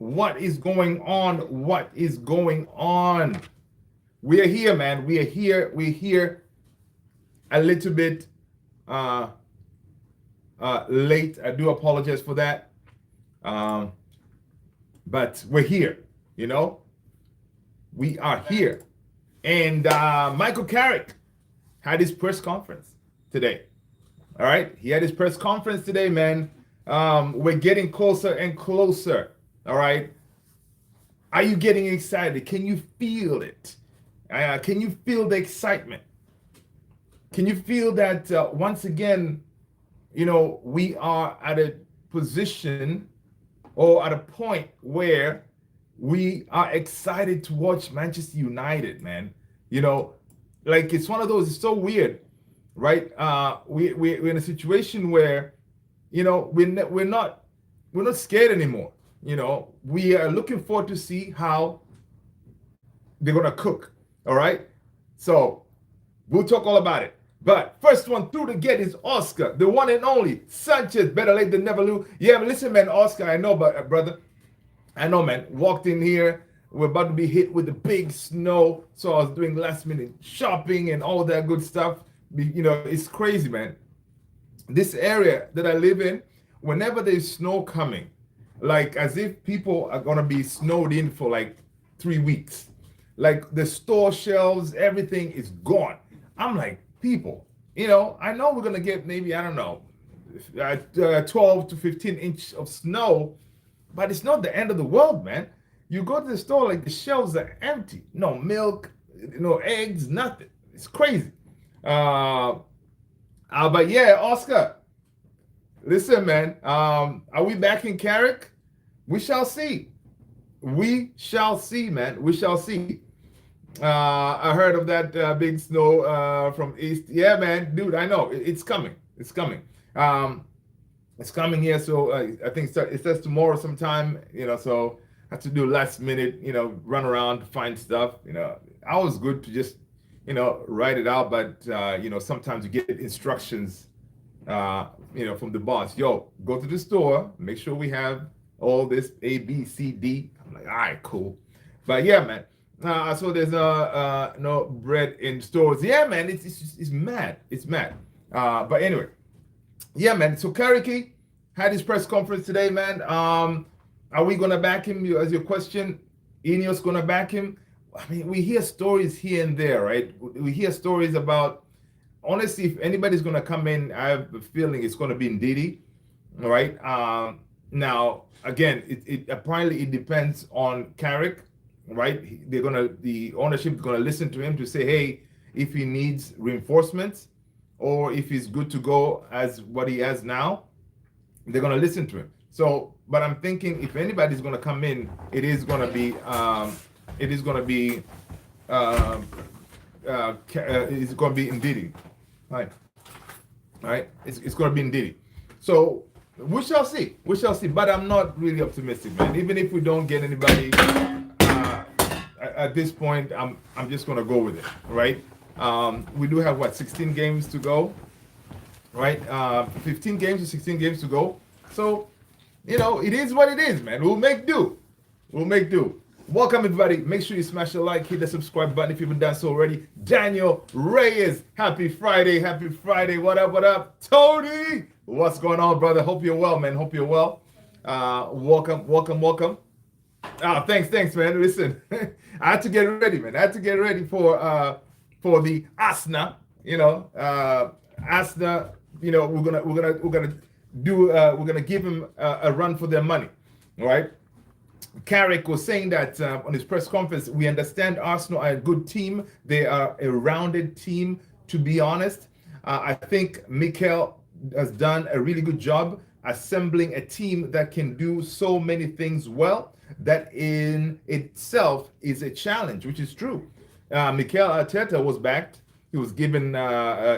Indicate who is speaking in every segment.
Speaker 1: What is going on? What is going on? We are here, man. We are here. We're here a little bit uh, late. I do apologize for that. Um, but we're here, you know? We are here. And Michael Carrick had his press conference today. All right? He had his press conference today, man. We're getting closer and closer. All right? Are you getting excited? Can you feel it? Can you feel the excitement? Can you feel that once again, you know, we are at a position or at a point where we are excited to watch Manchester United, man. You know, like it's one of those, it's so weird, right? We're in a situation where, you know, we're not scared anymore. You know, we are looking forward to see how they're gonna cook. All right. So we'll talk all about it. But first one through the gate is Oscar, the one and only Sanchez. Better late than never, Lou. Yeah, but listen, man, Oscar, I know, but brother, I know, man. Walked in here. We're about to be hit with the big snow. So I was doing last minute shopping and all that good stuff. You know, it's crazy, man. This area that I live in, whenever there's snow coming, like as if people are going to be snowed in for like 3 weeks. Like the store shelves, everything is gone. I'm like, people, you know, I know we're going to get maybe, I don't know, 12 to 15 inches of snow, but it's not the end of the world, man. You go to the store, like the shelves are empty. No milk, no eggs, nothing. It's crazy. But yeah, Oscar, listen, man, are we back in Carrick? We shall see. We shall see, man. We shall see. I heard of that big snow from east. Yeah, man, dude, I know it's coming. It's coming. It's coming here. So I think it says tomorrow sometime. You know, so I have to do last minute. You know, run around to find stuff. You know, I was good to just, you know, write it out. But you know, sometimes you get instructions. You know, from the boss. Yo, go to the store. Make sure we have all this A, B, C, D. I'm like, all right, cool. But yeah, man. So there's no bread in stores. Yeah, man, it's mad. It's mad. But anyway, yeah, man. So Carrick had his press conference today, man. Are we gonna back him? As your question, Ineos gonna back him? I mean, we hear stories here and there, right? We hear stories about. Honestly, if anybody's gonna come in, I have a feeling it's gonna be Ndidi, all right? Now, again, it apparently it depends on Carrick. Right, the ownership is gonna listen to him to say, hey, if he needs reinforcements or if he's good to go as what he has now, they're gonna listen to him. So, but I'm thinking if anybody's gonna come in, it's gonna be Ndidi, right? It's gonna be Ndidi. So we shall see. But I'm not really optimistic, man. Even if we don't get anybody. At this point, I'm just gonna go with it, right? We do have 16 games to go, right? 15 games to 16 games to go. So, you know, it is what it is, man. We'll make do. Welcome, everybody. Make sure you smash the like, hit the subscribe button if you haven't done so already. Daniel Reyes, happy Friday. What up? Tony, what's going on, brother? Hope you're well, man. Welcome. Thanks, man. Listen, I had to get ready, man. For the Asna. You know, Asna. You know, we're gonna give him a run for their money, all right? Carrick was saying that on his press conference, we understand Arsenal are a good team. They are a rounded team, to be honest. I think Mikel has done a really good job assembling a team that can do so many things well. That in itself is a challenge, which is true. Mikel Arteta was backed. He was given,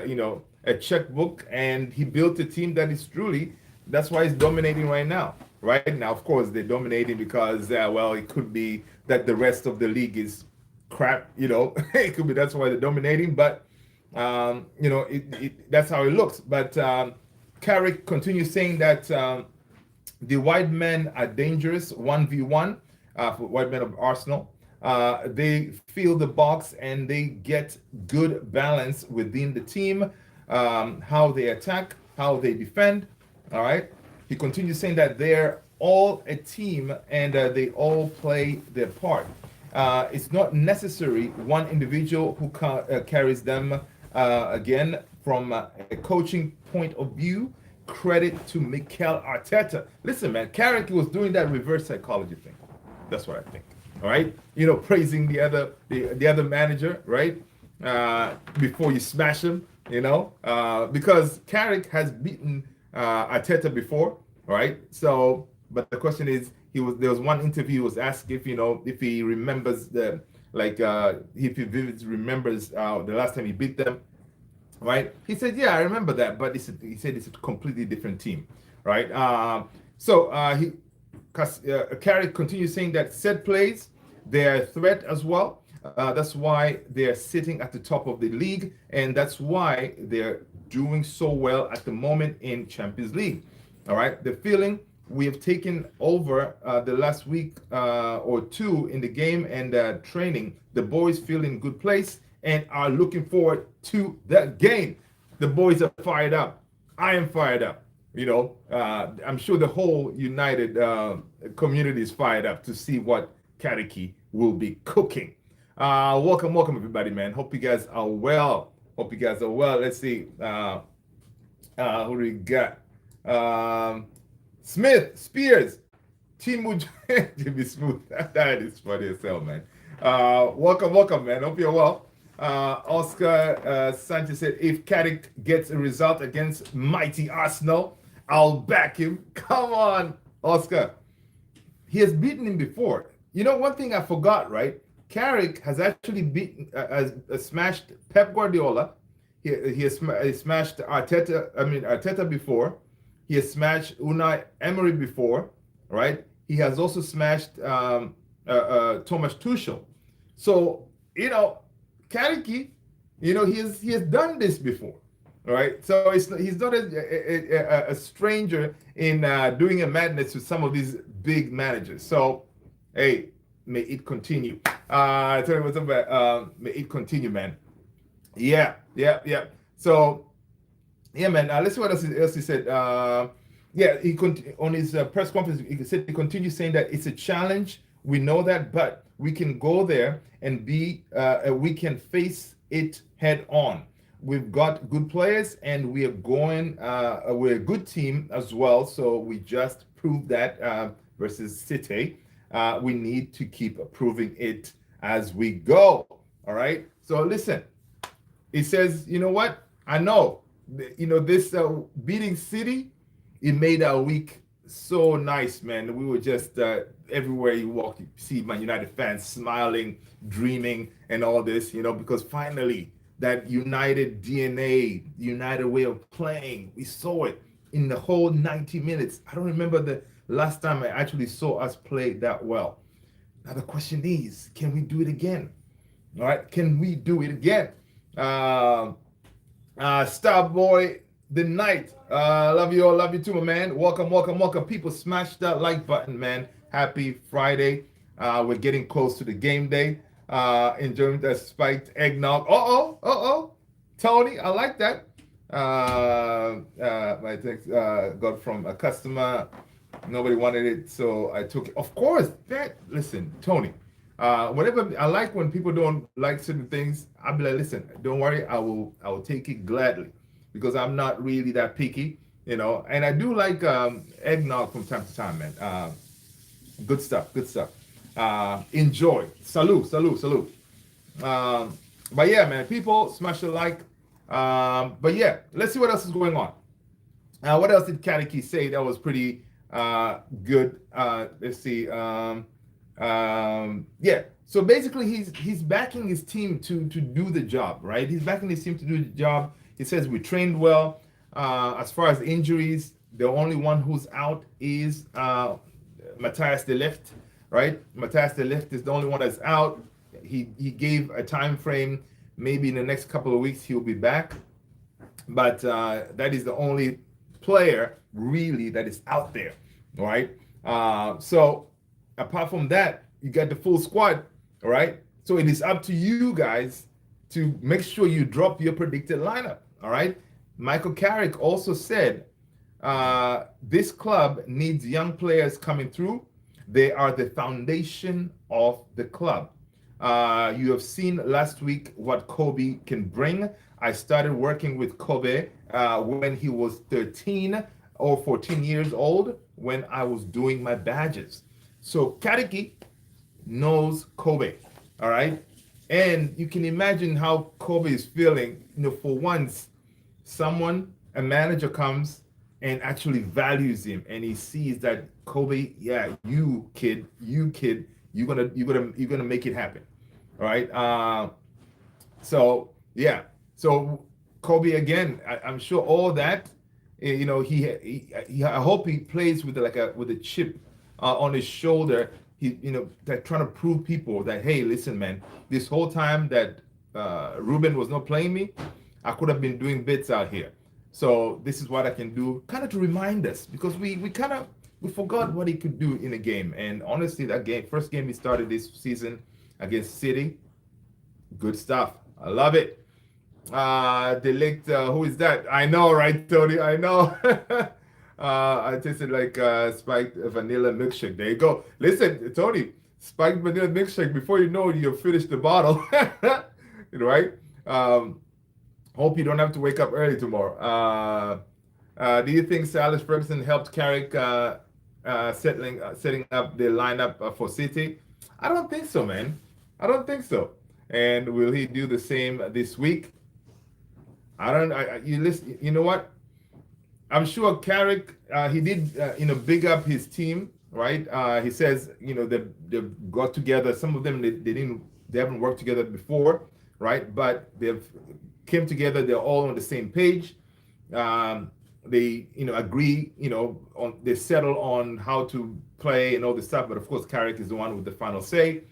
Speaker 1: you know, a checkbook, and he built a team that is truly. That's why he's dominating right now. Right now, of course, they're dominating because, well, it could be that the rest of the league is crap. You know, it could be that's why they're dominating. But you know, that's how it looks. But Carrick continues saying that The white men are dangerous 1v1 for white men of Arsenal. They fill the box and they get good balance within the team, how they attack, how they defend. All right. He continues saying that they're all a team and they all play their part. It's not necessary one individual who carries them. Again, from a coaching point of view, credit to Mikel Arteta. Listen, man, Carrick was doing that reverse psychology thing. That's what I think. All right, praising the other manager, right? Before you smash him, because Carrick has beaten Arteta before, right? So, but the question is, there was one interview he was asked if he remembers if he vividly remembers the last time he beat them, right? He said, yeah, I remember that, but he said it's a completely different team, right? Carrick continues saying that set plays, they're a threat as well. That's why they're sitting at the top of the league, and that's why they're doing so well at the moment in Champions League. All right, the feeling we have taken over the last week or two in the game and training. The boys feel in good place and are looking forward to that game. The boys are fired up. I am fired up. I'm sure the whole United community is fired up to see what Carrick will be cooking. Welcome everybody, man. Hope you guys are well. Let's see. Who do we got? Smith, Spears, Timu, Jimmy Smooth. That is funny as hell, man. Welcome, man. Hope you're well. Oscar Sanchez said, if Carrick gets a result against mighty Arsenal, I'll back him. Come on, Oscar. He has beaten him before. One thing I forgot, right? Carrick has actually beaten, smashed Pep Guardiola. He has smashed Arteta before. He has smashed Unai Emery before, right? He has also smashed Thomas Tuchel. So, Carrick, he has done this before, right? So he's not a stranger in doing a madness with some of these big managers. So, hey, may it continue. Tell me what's up about, may it continue, man. Yeah. So, yeah, man. Let's see what else he said. On his press conference, he continues saying that it's a challenge. We know that, but we can go there and we can face it head on. We've got good players, and we are going. We're a good team as well. So we just proved that versus City. We need to keep proving it as we go. All right. So listen, he says, you know what? I know. This beating City, it made our week so nice, man. We were just everywhere you walk, you see Man United fans smiling, dreaming, and all this, because finally that United DNA, United way of playing, we saw it in the whole 90 minutes. I don't remember the last time I actually saw us play that well. Now the question is, can we do it again? All right, can we do it again? Starboy the Night, love you all, love you too, my man. Welcome. People, smash that like button, man. Happy Friday. We're getting close to the game day. Enjoying the spiked eggnog. Tony, I like that. My text got from a customer. Nobody wanted it, so I took it. Of course, listen, Tony. Whenever I like when people don't like certain things, I'll be like, listen, don't worry, I will take it gladly, because I'm not really that picky, and I do like eggnog from time to time, man. Good stuff. Enjoy. Salute. But yeah, man, people, smash the like. But yeah, let's see what else is going on. What else did Carrick say that was pretty good? Let's see. Yeah. So basically, he's backing his team to do the job, right? He's backing his team to do the job. He says we trained well. As far as injuries, the only one who's out is Matthias de Ligt, right? Matthias de Ligt is the only one that's out. He gave a time frame. Maybe in the next couple of weeks he'll be back, but that is the only player really that is out there. All right. So apart from that, you got the full squad. All right. So it is up to you guys to make sure you drop your predicted lineup. All right. Michael Carrick also said this club needs young players coming through. They are the foundation of the club. You have seen last week what Kobe can bring. I started working with Kobe when he was 13 or 14 years old when I was doing my badges. So Carrick knows Kobe, all right? And you can imagine how Kobe is feeling, for once a manager comes and actually values him and he sees that Kobe, yeah, you kid, you're gonna make it happen. All right. So yeah. So Kobe again, I'm sure all that, I hope he plays with with a chip on his shoulder. That trying to prove people that, hey, listen, man, this whole time that Ruben was not playing me, I could have been doing bits out here. So this is what I can do, kind of to remind us, because we forgot what he could do in a game. And honestly, that first game he started this season against City, good stuff. I love it. Delict, who is that? I know, right, Tony? I know. I tasted like spiked vanilla milkshake. There you go. Listen, Tony, spiked vanilla milkshake. Before you know it, you'll finish the bottle, right? Hope you don't have to wake up early tomorrow. Do you think Sir Alex Ferguson helped Carrick setting up the lineup for City? I don't think so, man. I don't think so. And will he do the same this week? I don't. You listen. You know what? I'm sure Carrick. He did. Big up his team, right? He says, they got together. Some of them they haven't worked together before, right? But they've came together. They're all on the same page. They agree. They settle on how to play and all this stuff. But of course, Carrick is the one with the final say.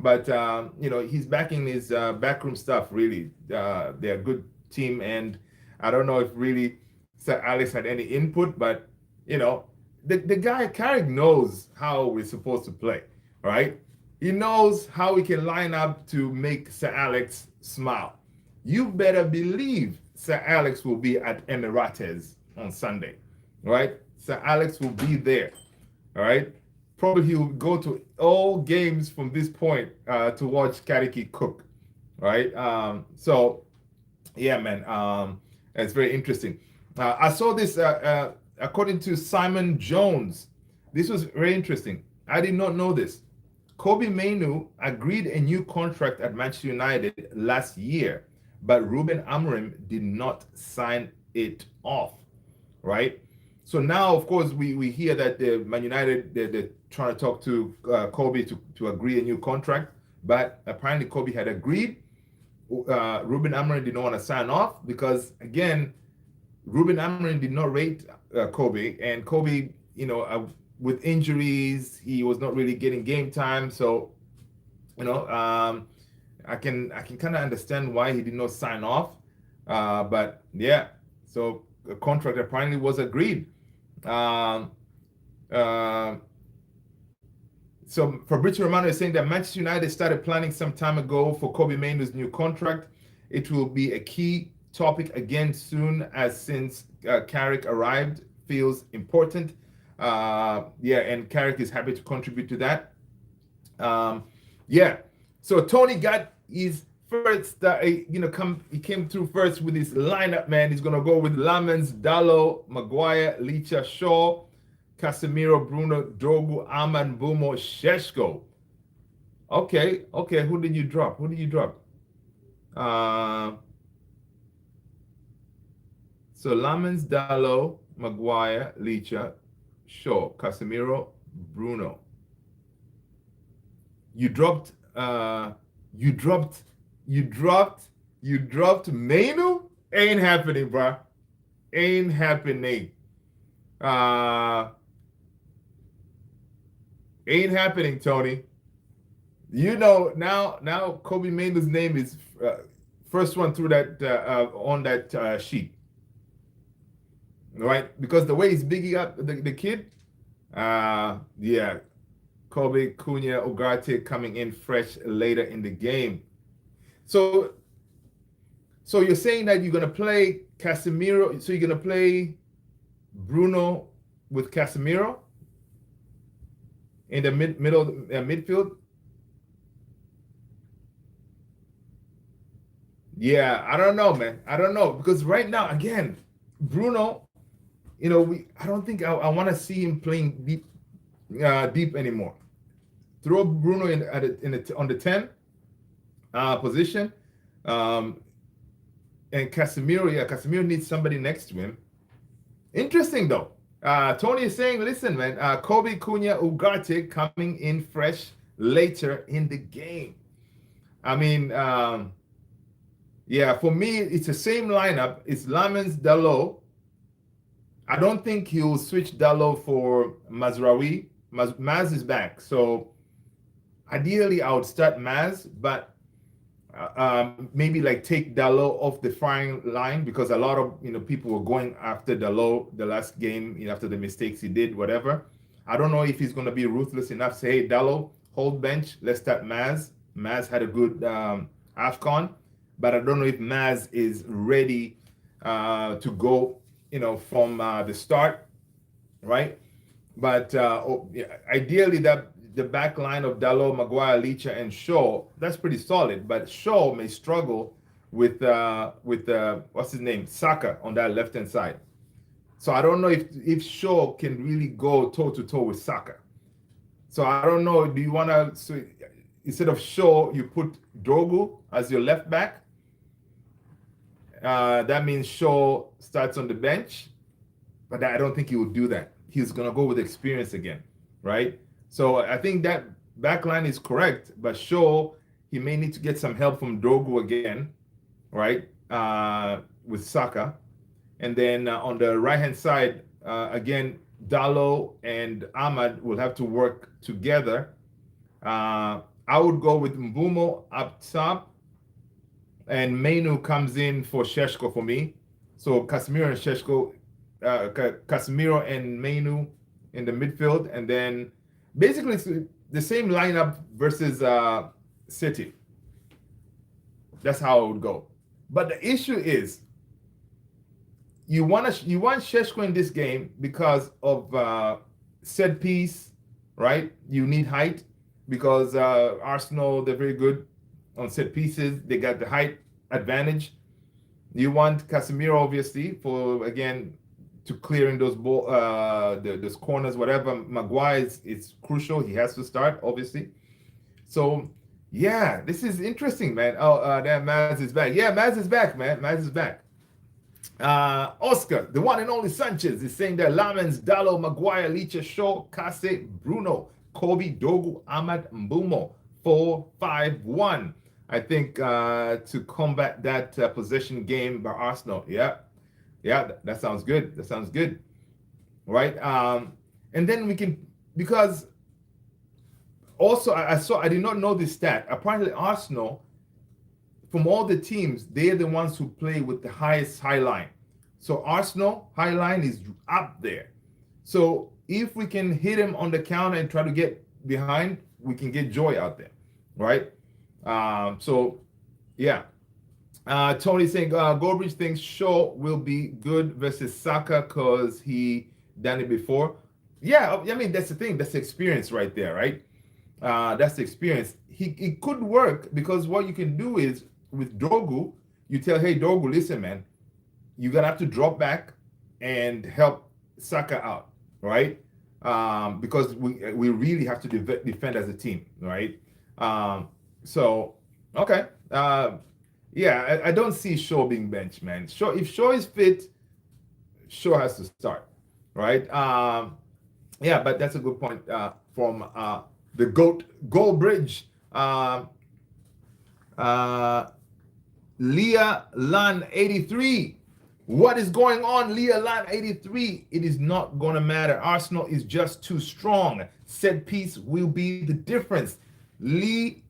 Speaker 1: But he's backing his backroom stuff. Really, they're a good team, and I don't know if really Sir Alex had any input, but the guy Carrick knows how we're supposed to play. Right? He knows how we can line up to make Sir Alex smile. You better believe Sir Alex will be at Emirates on Sunday. Right? Sir Alex will be there. All right. Probably he will go to all games from this point to watch Carrick cook, right? So, yeah, man, it's very interesting. I saw this according to Simon Jones. This was very interesting. I did not know this. Kobe Mainoo agreed a new contract at Manchester United last year, but Ruben Amorim did not sign it off, right? So now, of course, we hear that the Man United, they're trying to talk to Kobe to agree a new contract, but apparently Kobe had agreed. Ruben Amorim did not want to sign off because, again, Ruben Amorim did not rate Kobe, and Kobe, with injuries, he was not really getting game time. So, I can kind of understand why he did not sign off. But yeah, so the contract apparently was agreed. So Fabrizio Romano is saying that Manchester United started planning some time ago for Kobe Mainoo's new contract. It will be a key topic again soon, as since Carrick arrived feels important. And Carrick is happy to contribute to that. So Tony got his first, he came through first with his lineup, man. He's going to go with Lamens, Dalot, Maguire, Licha, Shaw, Casemiro, Bruno, Drogu, Aman, Bumo, Sheshko. Okay. Who did you drop? So Lamens, Dalot, Maguire, Licha, Shaw, Casemiro, Bruno. You dropped Mainoo? Ain't happening, bro. Ain't happening. Ain't happening, Tony. Now Kobe Mainoo's name is first one through that on that sheet, right? Because the way he's bigging up the kid, Yeah, Kobe, Cunha, Ugarte coming in fresh later in the game. So, so you're saying that you're gonna play Casemiro. So you're gonna play Bruno with Casemiro in the middle midfield. Yeah, I don't know, man. I don't know because right now, again, Bruno, I don't think I want to see him playing deep anymore. Throw Bruno on the 10 position, um, and Casemiro. Yeah, Casemiro needs somebody next to him. Interesting though. Tony is saying, listen, man, Kobe, Cunha, Ugarte coming in fresh later in the game. I mean, yeah, for me, it's the same lineup. It's Lamens, Dalot. I don't think he'll switch Dalot for Mazraoui. Maz is back. So ideally, I would start Maz, but maybe like take Dalot off the firing line because a lot of people were going after Dalot the last game after the mistakes he did, whatever. I don't know if he's going to be ruthless enough to say, hey, Dalot, hold bench, let's start Maz. Maz had a good AFCON, but I don't know if Maz is ready to go, from the start, right? But ideally, that the back line of Dalot, Maguire, Licha, and Shaw, that's pretty solid. But Shaw may struggle with what's his name, Saka, on that left-hand side. So I don't know if Shaw can really go toe-to-toe with Saka. So I don't know, do you want to, so instead of Shaw, you put Dogu as your left back? That means Shaw starts on the bench, but I don't think he will do that. He's going to go with experience again, right? So I think that back line is correct, but Shaw, he may need to get some help from Dogu again, right, with Saka. And then on the right-hand side, again, Dalot and Ahmad will have to work together. I would go with Mbumo up top, and Mainu comes in for Sheshko for me. So Casemiro and Sheshko, Casemiro and Mainu in the midfield, and then basically it's the same lineup versus City. That's how it would go. But the issue is, you want Sheshko in this game because of set piece, right? You need height because Arsenal, they're very good on set pieces. They got the height advantage. You want Casemiro, obviously, for, again, to clearing those those corners, whatever. Maguire is crucial. He has to start, obviously. So, yeah, this is interesting, man. Oh, damn, Maz is back. Yeah, Maz is back, man. Maz is back. Oscar, the one and only Sanchez, is saying that Lamens, Dalot, Maguire, Licha, Shaw, Kase, Bruno, Kobe, Dogu, Ahmad, Mbumo, 4-5-1. I think to combat that possession game by Arsenal. Yeah, that sounds good. That sounds good, right? And then we can, because also I did not know this stat. Apparently Arsenal, from all the teams, they're the ones who play with the highest high line. So Arsenal high line is up there. So if we can hit him on the counter and try to get behind, we can get joy out there, right? So yeah. Tony saying Goldbridge thinks Shaw will be good versus Saka because he done it before. Yeah, I mean that's the thing. That's the experience right there, right? That's the experience. It could work because what you can do is with Dogu, you tell, hey Dogu, listen, man, you're gonna have to drop back and help Saka out, right? Because we really have to defend as a team, right? So okay, yeah, I don't see Shaw being benched, man. Shaw, if Shaw is fit, Shaw has to start, right? Yeah, but that's a good point from the GOAT Goldbridge. Leah Lan 83. What is going on, Leah Lan 83? It is not going to matter. Arsenal is just too strong. Set piece will be the difference. Lee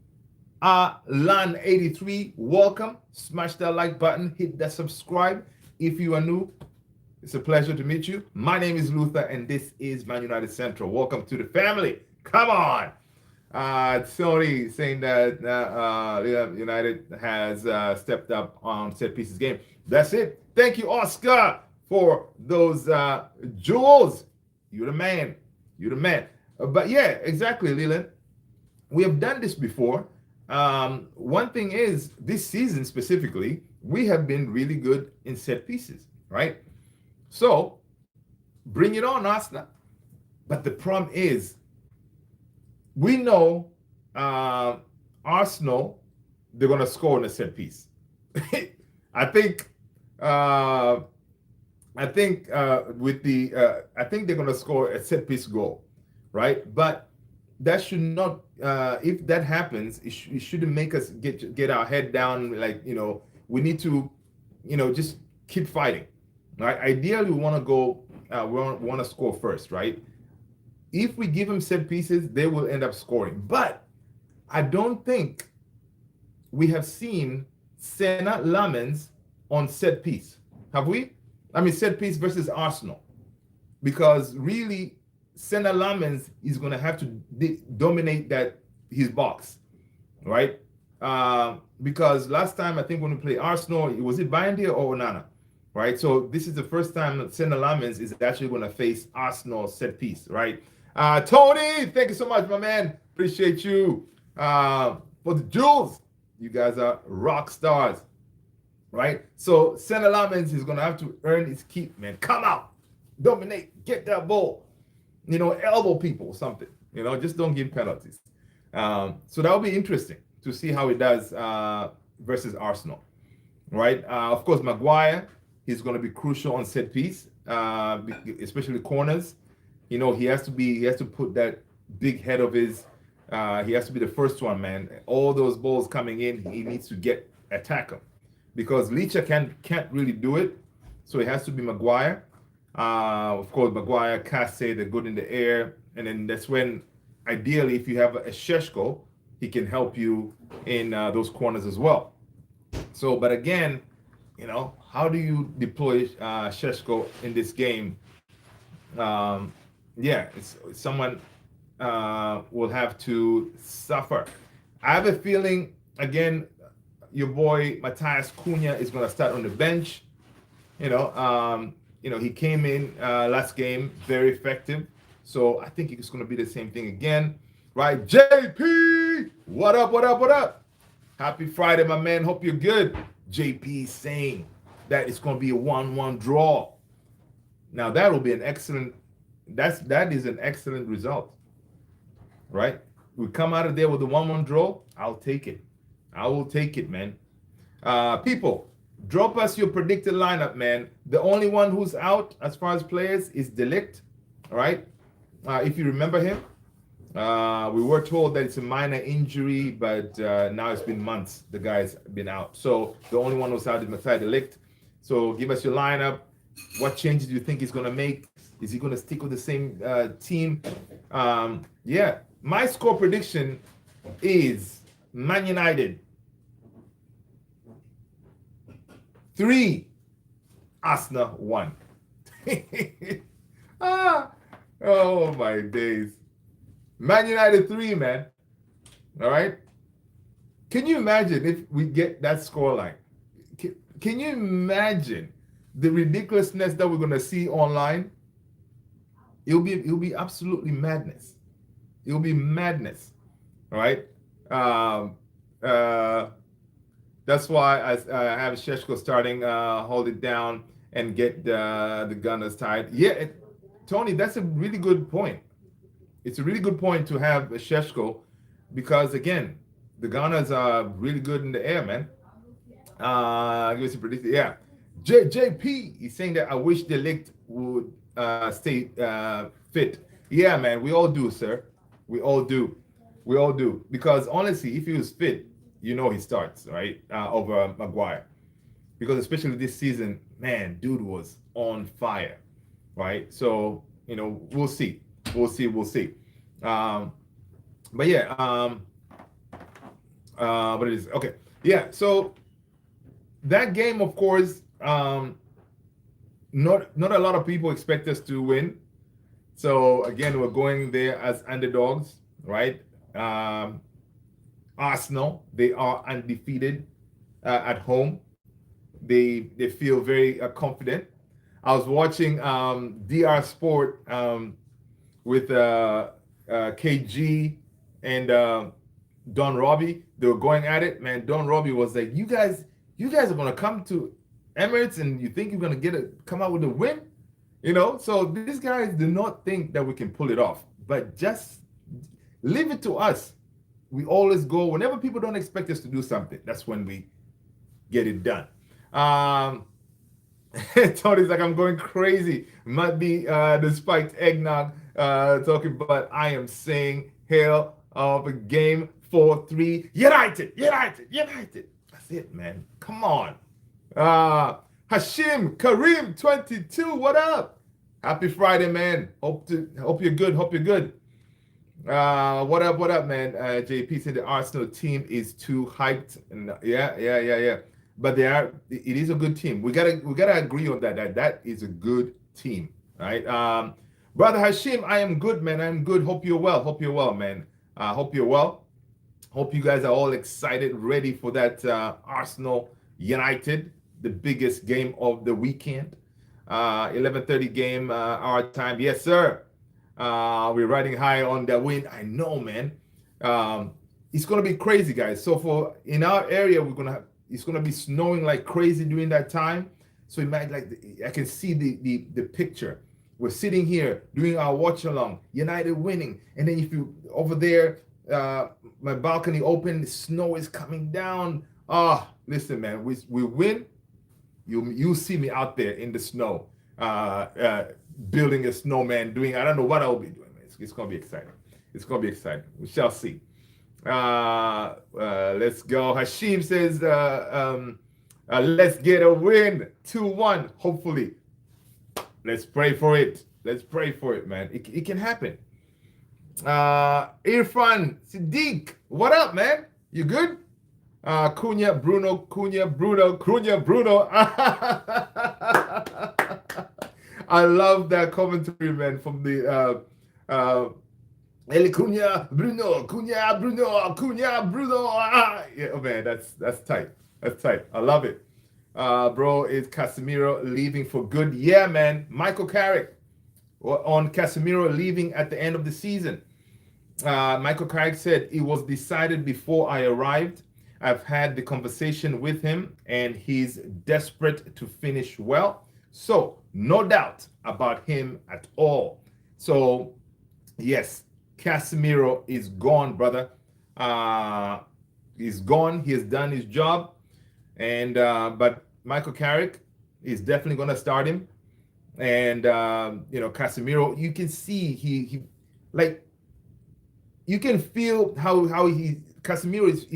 Speaker 1: Lan 83, welcome. Smash that like button, hit that subscribe if you are new. It's a pleasure to meet you. My name is Luther, and this is Man United Central. Welcome to the family. Come on. Tony saying that United has stepped up on set pieces game. That's it. Thank you, Oscar, for those jewels. You're the man. You're the man. But yeah, exactly, Leland. We have done this before. One thing is, this season specifically, we have been really good in set pieces, right? So bring it on, Arsenal. But the problem is, we know Arsenal, they're going to score in a set piece. I think with the I think they're going to score a set piece goal, right? But that should not. If that happens, it shouldn't make us get our head down. Like, we need to, just keep fighting, right? Ideally, we want to go. We want to score first, right? If we give them set pieces, they will end up scoring. But I don't think we have seen Senna Lamens on set piece. Have we? I mean, set piece versus Arsenal. Because really, Senna Lamens is going to have to dominate his box, right? Because last time, I think when we played Arsenal, was it Bindia or Onana? Right? So this is the first time that Senna Lamens is actually going to face Arsenal set piece, right? Tony, thank you so much, my man. Appreciate you. For the jewels, you guys are rock stars, right? So Senna Lamens is going to have to earn his keep, man. Come out, dominate, get that ball, elbow people or something, just don't give penalties. So that'll be interesting to see how he does versus Arsenal, right? Of course, Maguire, he's going to be crucial on set piece, especially corners. He has to put that big head of his. He has to be the first one, man. All those balls coming in, he needs to attack them, because Licha can't really do it. So it has to be Maguire. Of course, Maguire, Casse, they're good in the air, and then that's when, ideally, if you have a Sheshko, he can help you in those corners as well. So, but again, how do you deploy Sheshko in this game? It's someone will have to suffer. I have a feeling, again, your boy Matthias Cunha is going to start on the bench. He came in last game, very effective. So I think it's going to be the same thing again, right? JP, what up, what up, what up? Happy Friday, my man. Hope you're good. JP saying that it's going to be a 1-1 draw. Now that will be an excellent. That is an excellent result, right? We come out of there with a 1-1 draw. I'll take it. I will take it, man. People, drop us your predicted lineup, man. The only one who's out as far as players is De Ligt, all right? If you remember him, we were told that it's a minor injury, but now it's been months. The guy's been out. So the only one who's out is Matthias De Ligt. So give us your lineup. What changes do you think he's going to make? Is he going to stick with the same team? My score prediction is Man United 3, Arsenal 1. Oh my days. Man United 3, man. All right. Can you imagine if we get that scoreline? Can you imagine the ridiculousness that we're going to see online? It'll be absolutely madness. It'll be madness. All right. That's why I have Sheshko starting, hold it down and get the Gunners tied. Yeah, Tony, that's a really good point. It's a really good point to have a Sheshko, because again, the Gunners are really good in the air, man. Give us a prediction. Yeah, JP is saying that I wish De Ligt would stay fit. Yeah, man, we all do, sir. We all do. We all do. Because honestly, if he was fit, he starts, right? Over Maguire. Because especially this season, man, dude was on fire, right? So, we'll see. We'll see. But yeah, what it is. Okay. Yeah, so that game, of course, not a lot of people expect us to win. So again, we're going there as underdogs, right? Arsenal, they are undefeated at home. They feel very confident. I was watching DR Sport with KG and Don Robbie. They were going at it. Man, Don Robbie was like, you guys are gonna come to Emirates and you think you're gonna come out with a win? So these guys do not think that we can pull it off. But just leave it to us. We always go whenever people don't expect us to do something. That's when we get it done. Tony's like, I'm going crazy. Might be the spiked eggnog talking, but I am saying hell of a game 4-3. United. That's it, man. Come on. Hashim Kareem 22. What up? Happy Friday, man. Hope you're good. What up, man? JP said the Arsenal team is too hyped. And yeah. But it is a good team. We gotta agree on that is a good team, right? Brother Hashim, I am good, man. I'm good. Hope you're well, man. Hope you're well. Hope you guys are all excited, ready for that Arsenal United, the biggest game of the weekend. 11:30 game our time. Yes, sir. We're riding high on the win. I know, man. It's gonna be crazy, guys. So in our area, it's gonna be snowing like crazy during that time. So I can see the picture. We're sitting here doing our watch along, United winning, and then if you over there, my balcony open, the snow is coming down. Listen, man, we win. You see me out there in the snow, building a snowman, doing, I don't know what I'll be doing, man. It's gonna be exciting. We shall see. Let's go. Hashim says, let's get a win, 2-1, hopefully. Let's pray for it. Man. It can happen. Irfan Siddiq, what up, man? You good? Cunha Bruno. I love that commentary, man, from the El Cunha Bruno. Yeah, man, that's tight. I love it. Bro, is Casemiro leaving for good? Yeah, man. Michael Carrick on Casemiro leaving at the end of the season. Michael Carrick said, it was decided before I arrived. I've had the conversation with him and he's desperate to finish well. So no doubt about him at all. So yes, Casemiro is gone, brother. He's gone. He has done his job. And but Michael Carrick is definitely going to start him. And Casemiro, you can see he like, you can feel how Casemiro is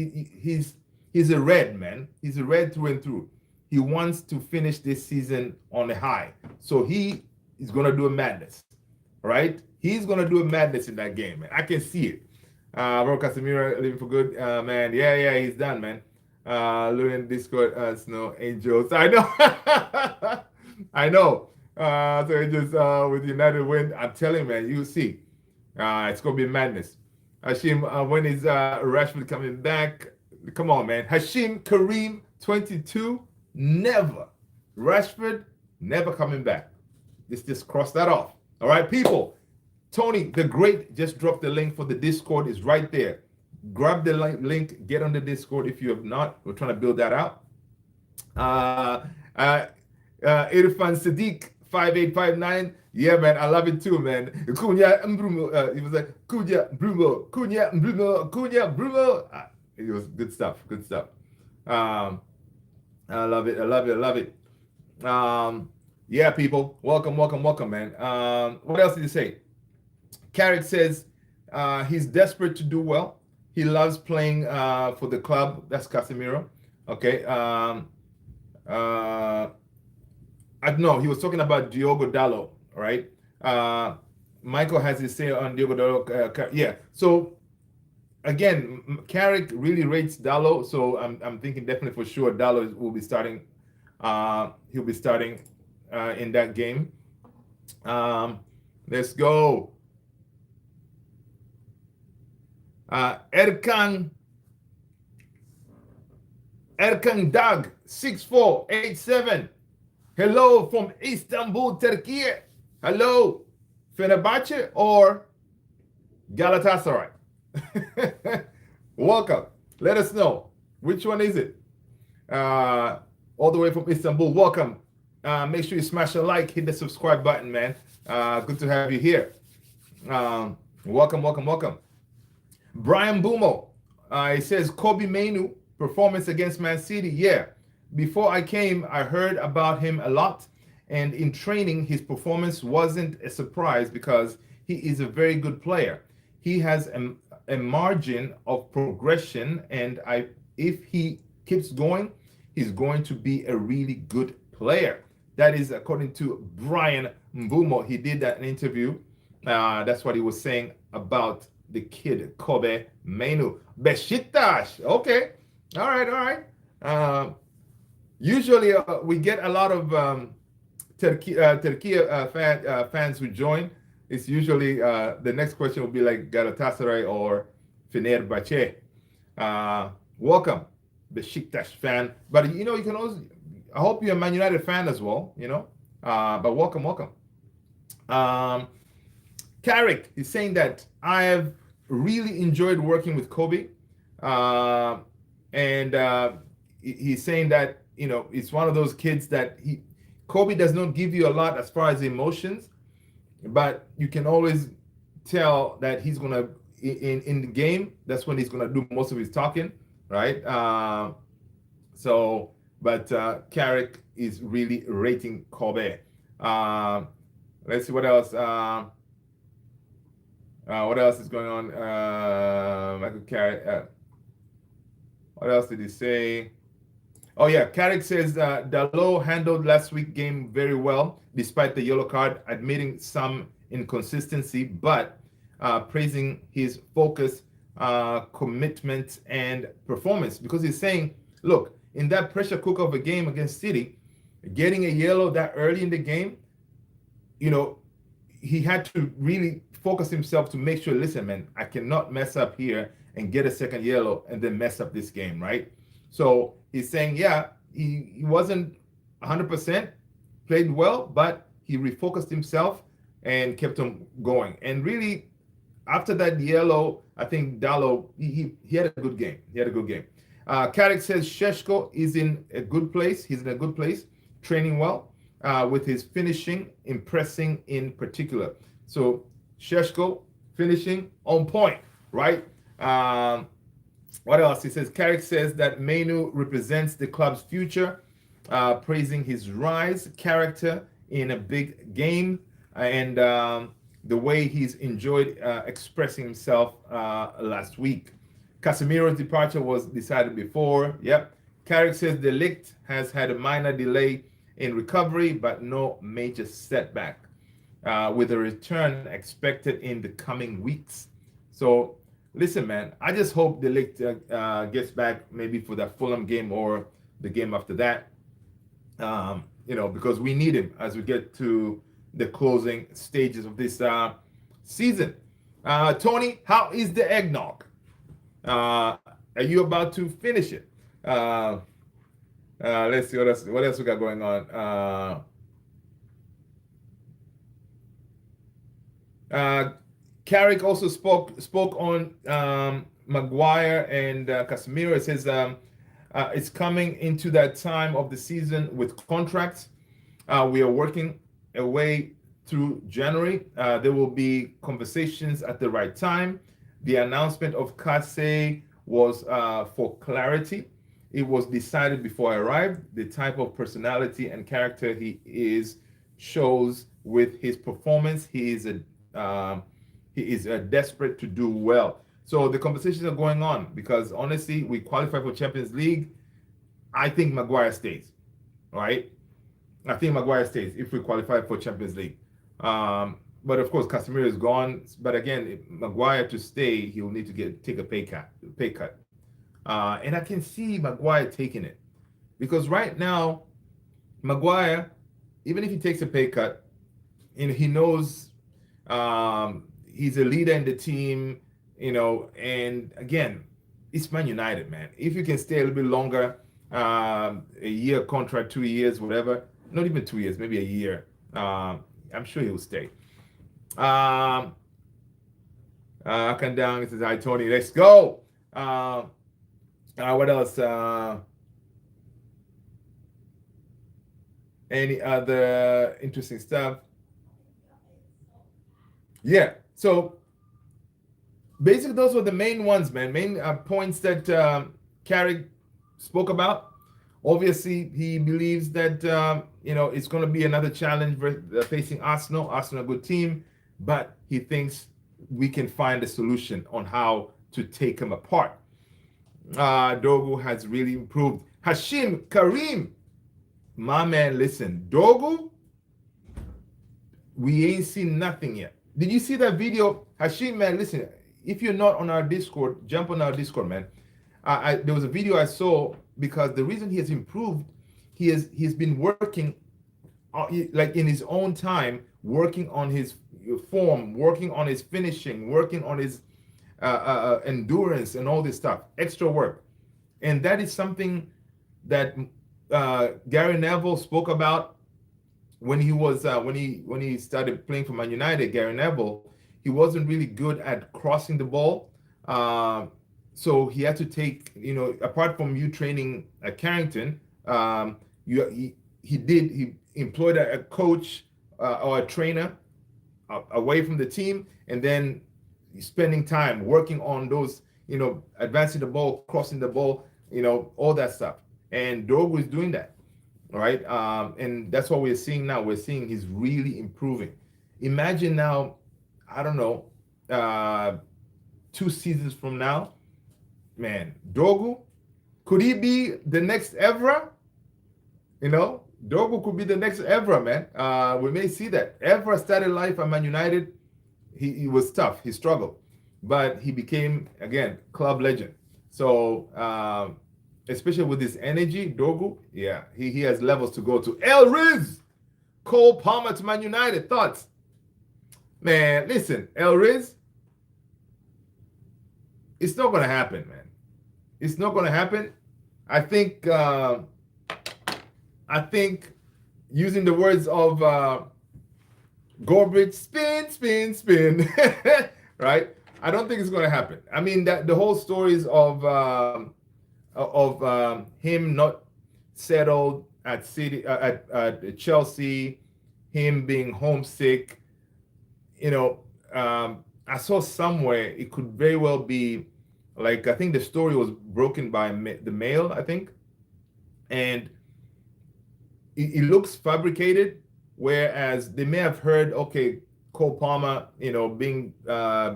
Speaker 1: he's a red, man. He's a red through and through. He wants to finish this season on a high. So he is going to do a madness, right? He's going to do a madness in that game, man. I can see it. Bro, Casemiro living for good, man. Yeah, he's done, man. Lurin Discord, Snow Angels. I know. I know. So Angels with United win. I'm telling you, man, you see. It's going to be madness. Hashim, when is Rashford coming back? Come on, man. Hashim Kareem, 22. Never. Rashford, never coming back. Just cross that off. All right, people. Tony, the Great, just dropped the link for the Discord. Is right there. Grab the link. Get on the Discord if you have not. We're trying to build that out. Irfan Sadiq, 5859. Yeah, man, I love it too, man. Cunha Mbrumo. He was like, Cunha Brumo. It was good stuff. I love it. Yeah, people. Welcome, man. What else did he say? Carrick says he's desperate to do well. He loves playing for the club. That's Casemiro. Okay. No, he was talking about Diogo Dalot, right? Michael has his say on Diogo Dalot. Yeah. So again, Carrick really rates Dalot. So I'm thinking definitely for sure Dalot will be starting. He'll be starting in that game. Let's go. Erkan Dag 6487. Hello from Istanbul, Turkey. Hello, Fenerbahce or Galatasaray? Welcome. Let us know. Which one is it? All the way from Istanbul. Welcome. Make sure you smash a like, hit the subscribe button, man. Good to have you here. Welcome, welcome, welcome. Brian Bumo. He says Kobe Mainu performance against Man City. Yeah. Before I came, I heard about him a lot. And in training, his performance wasn't a surprise because he is a very good player. He has a margin of progression, and if he keeps going, he's going to be a really good player. That is according to Brian Mbumo. He did that in an interview. That's what he was saying about the kid, Kobe Mainu. Besiktas. Okay. All right, all right. Usually we get a lot of Turkey fans who join. It's usually the next question will be like Galatasaray or Fenerbahce. Welcome, Besiktas fan. But you know, you can also. I hope you're a Man United fan as well. You know, but welcome, welcome. Carrick is saying that I have really enjoyed working with Kobe, and he's saying that it's one of those kids that Kobe does not give you a lot as far as emotions, but you can always tell that he's gonna in the game. That's when he's gonna do most of his talking, right? But Carrick is really rating Kobe. Let's see what else. What else is going on? Michael Carrick. What else did he say? Oh yeah, Carrick says Dalot handled last week's game very well, despite the yellow card, admitting some inconsistency, but praising his focus, commitment, and performance. Because he's saying, look, in that pressure cooker of a game against City, getting a yellow that early in the game, he had to really focus himself to make sure, listen, man, I cannot mess up here and get a second yellow and then mess up this game, right? So he's saying, yeah, he wasn't 100%, played well, but he refocused himself and kept on going. And really, after that yellow, I think Dalot, he had a good game. He had a good game. Carrick says Sheshko is in a good place. He's in a good place, training well, with his finishing, impressing in particular. So Sheshko, finishing on point, right? What else? He says Carrick says that Mainu represents the club's future, praising his rise, character in a big game, and the way he's enjoyed expressing himself last week. Casemiro's departure was decided before. Yep. Carrick says De Ligt has had a minor delay in recovery, but no major setback, with a return expected in the coming weeks. So listen, man, I just hope De Ligt gets back maybe for that Fulham game or the game after that, because we need him as we get to the closing stages of this season. Tony, how is the eggnog? Are you about to finish it? Let's see what else we got going on. Carrick also spoke on Maguire and Casemiro. It says it's coming into that time of the season with contracts. We are working a way through January. There will be conversations at the right time. The announcement of Kase was for clarity. It was decided before I arrived. The type of personality and character he is shows with his performance. He is desperate to do well. So the conversations are going on because honestly, we qualify for Champions League. I think Maguire stays. All right. I think Maguire stays if we qualify for Champions League. But of course, Casemiro is gone. But again, if Maguire to stay, he will need to take a pay cut. And I can see Maguire taking it because right now, Maguire even if he takes a pay cut, and he knows he's a leader in the team, and again, it's Man United, man. If you can stay a little bit longer, a year contract, 2 years, whatever, not even 2 years, maybe a year, I'm sure he'll stay. Up and down, it says, hi, Tony, let's go. What else? Any other interesting stuff? Yeah. So basically, those were the main ones, man. Main points that Carrick spoke about. Obviously, he believes that it's going to be another challenge facing Arsenal. Arsenal, a good team, but he thinks we can find a solution on how to take him apart. Dogu has really improved. Hashim Karim, my man, listen, Dogu, we ain't seen nothing yet. Did you see that video? Hashim, man, listen, if you're not on our Discord, jump on our Discord, man. There was a video I saw, because the reason he has improved, he's been working, like in his own time, working on his form, working on his finishing, working on his endurance and all this stuff, extra work. And that is something that Gary Neville spoke about when he was when he started playing for Man United. Gary Neville, he wasn't really good at crossing the ball, so he had to take, apart from you training at Carrington, he employed a coach or a trainer away from the team, and then spending time working on those, advancing the ball, crossing the ball, all that stuff. And Dogu is doing that, right? And that's what we're seeing now. We're seeing he's really improving. Imagine now, I don't know, 2 seasons from now, man, Dogu, could he be the next Evra? Dogu could be the next Evra, man. We may see that. Evra started life at Man United. He was tough. He struggled. But he became, again, club legend. So, especially with his energy, Dogu, yeah, he has levels to go to. El Riz! Cole Palmer to Man United. Thoughts? Man, listen, El Riz, it's not going to happen, man. It's not going to happen. I think using the words of Gorbridge, spin, spin, spin, right? I don't think it's going to happen. I mean, that the whole stories of him not settled at at Chelsea, him being homesick. I saw somewhere it could very well be, like, I think the story was broken by the Mail, I think, and it looks fabricated, whereas they may have heard, okay, Cole Palmer, being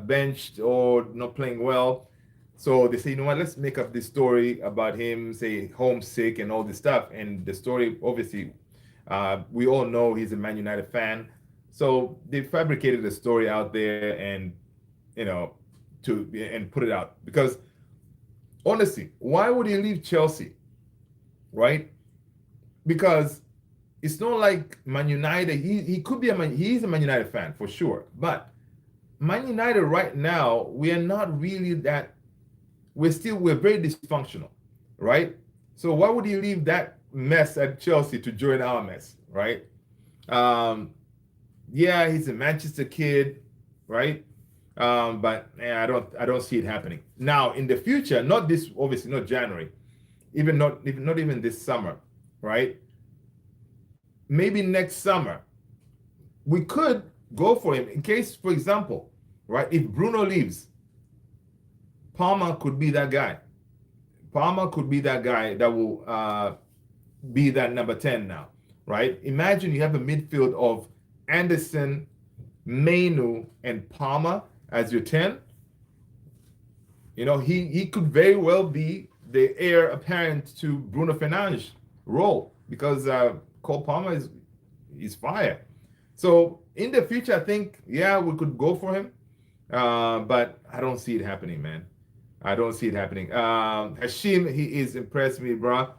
Speaker 1: benched or not playing well. So they say, you know what, let's make up this story about him, say, homesick and all this stuff. And the story, obviously, we all know he's a Man United fan. So they fabricated a story out there and, and put it out. Because, honestly, why would he leave Chelsea, right? Because it's not like Man United, he could be he's a Man United fan for sure. But Man United right now, we are not really that, we're very dysfunctional, right? So why would he leave that mess at Chelsea to join our mess, right? Yeah, he's a Manchester kid, right? But I don't see it happening. Now in the future, not this, obviously not January, not even this summer, right? Maybe next summer, we could go for him in case, for example, right? If Bruno leaves, Palmer could be that guy. Palmer could be that guy that will be that number 10 now, right? Imagine you have a midfield of Anderson, Mainu, and Palmer as your 10. He could very well be the heir apparent to Bruno Fernandes' role, because Cole Palmer is fire. So in the future, I think, yeah, we could go for him. But I don't see it happening, man. I don't see it happening. Hashim, he is impressed me, bro.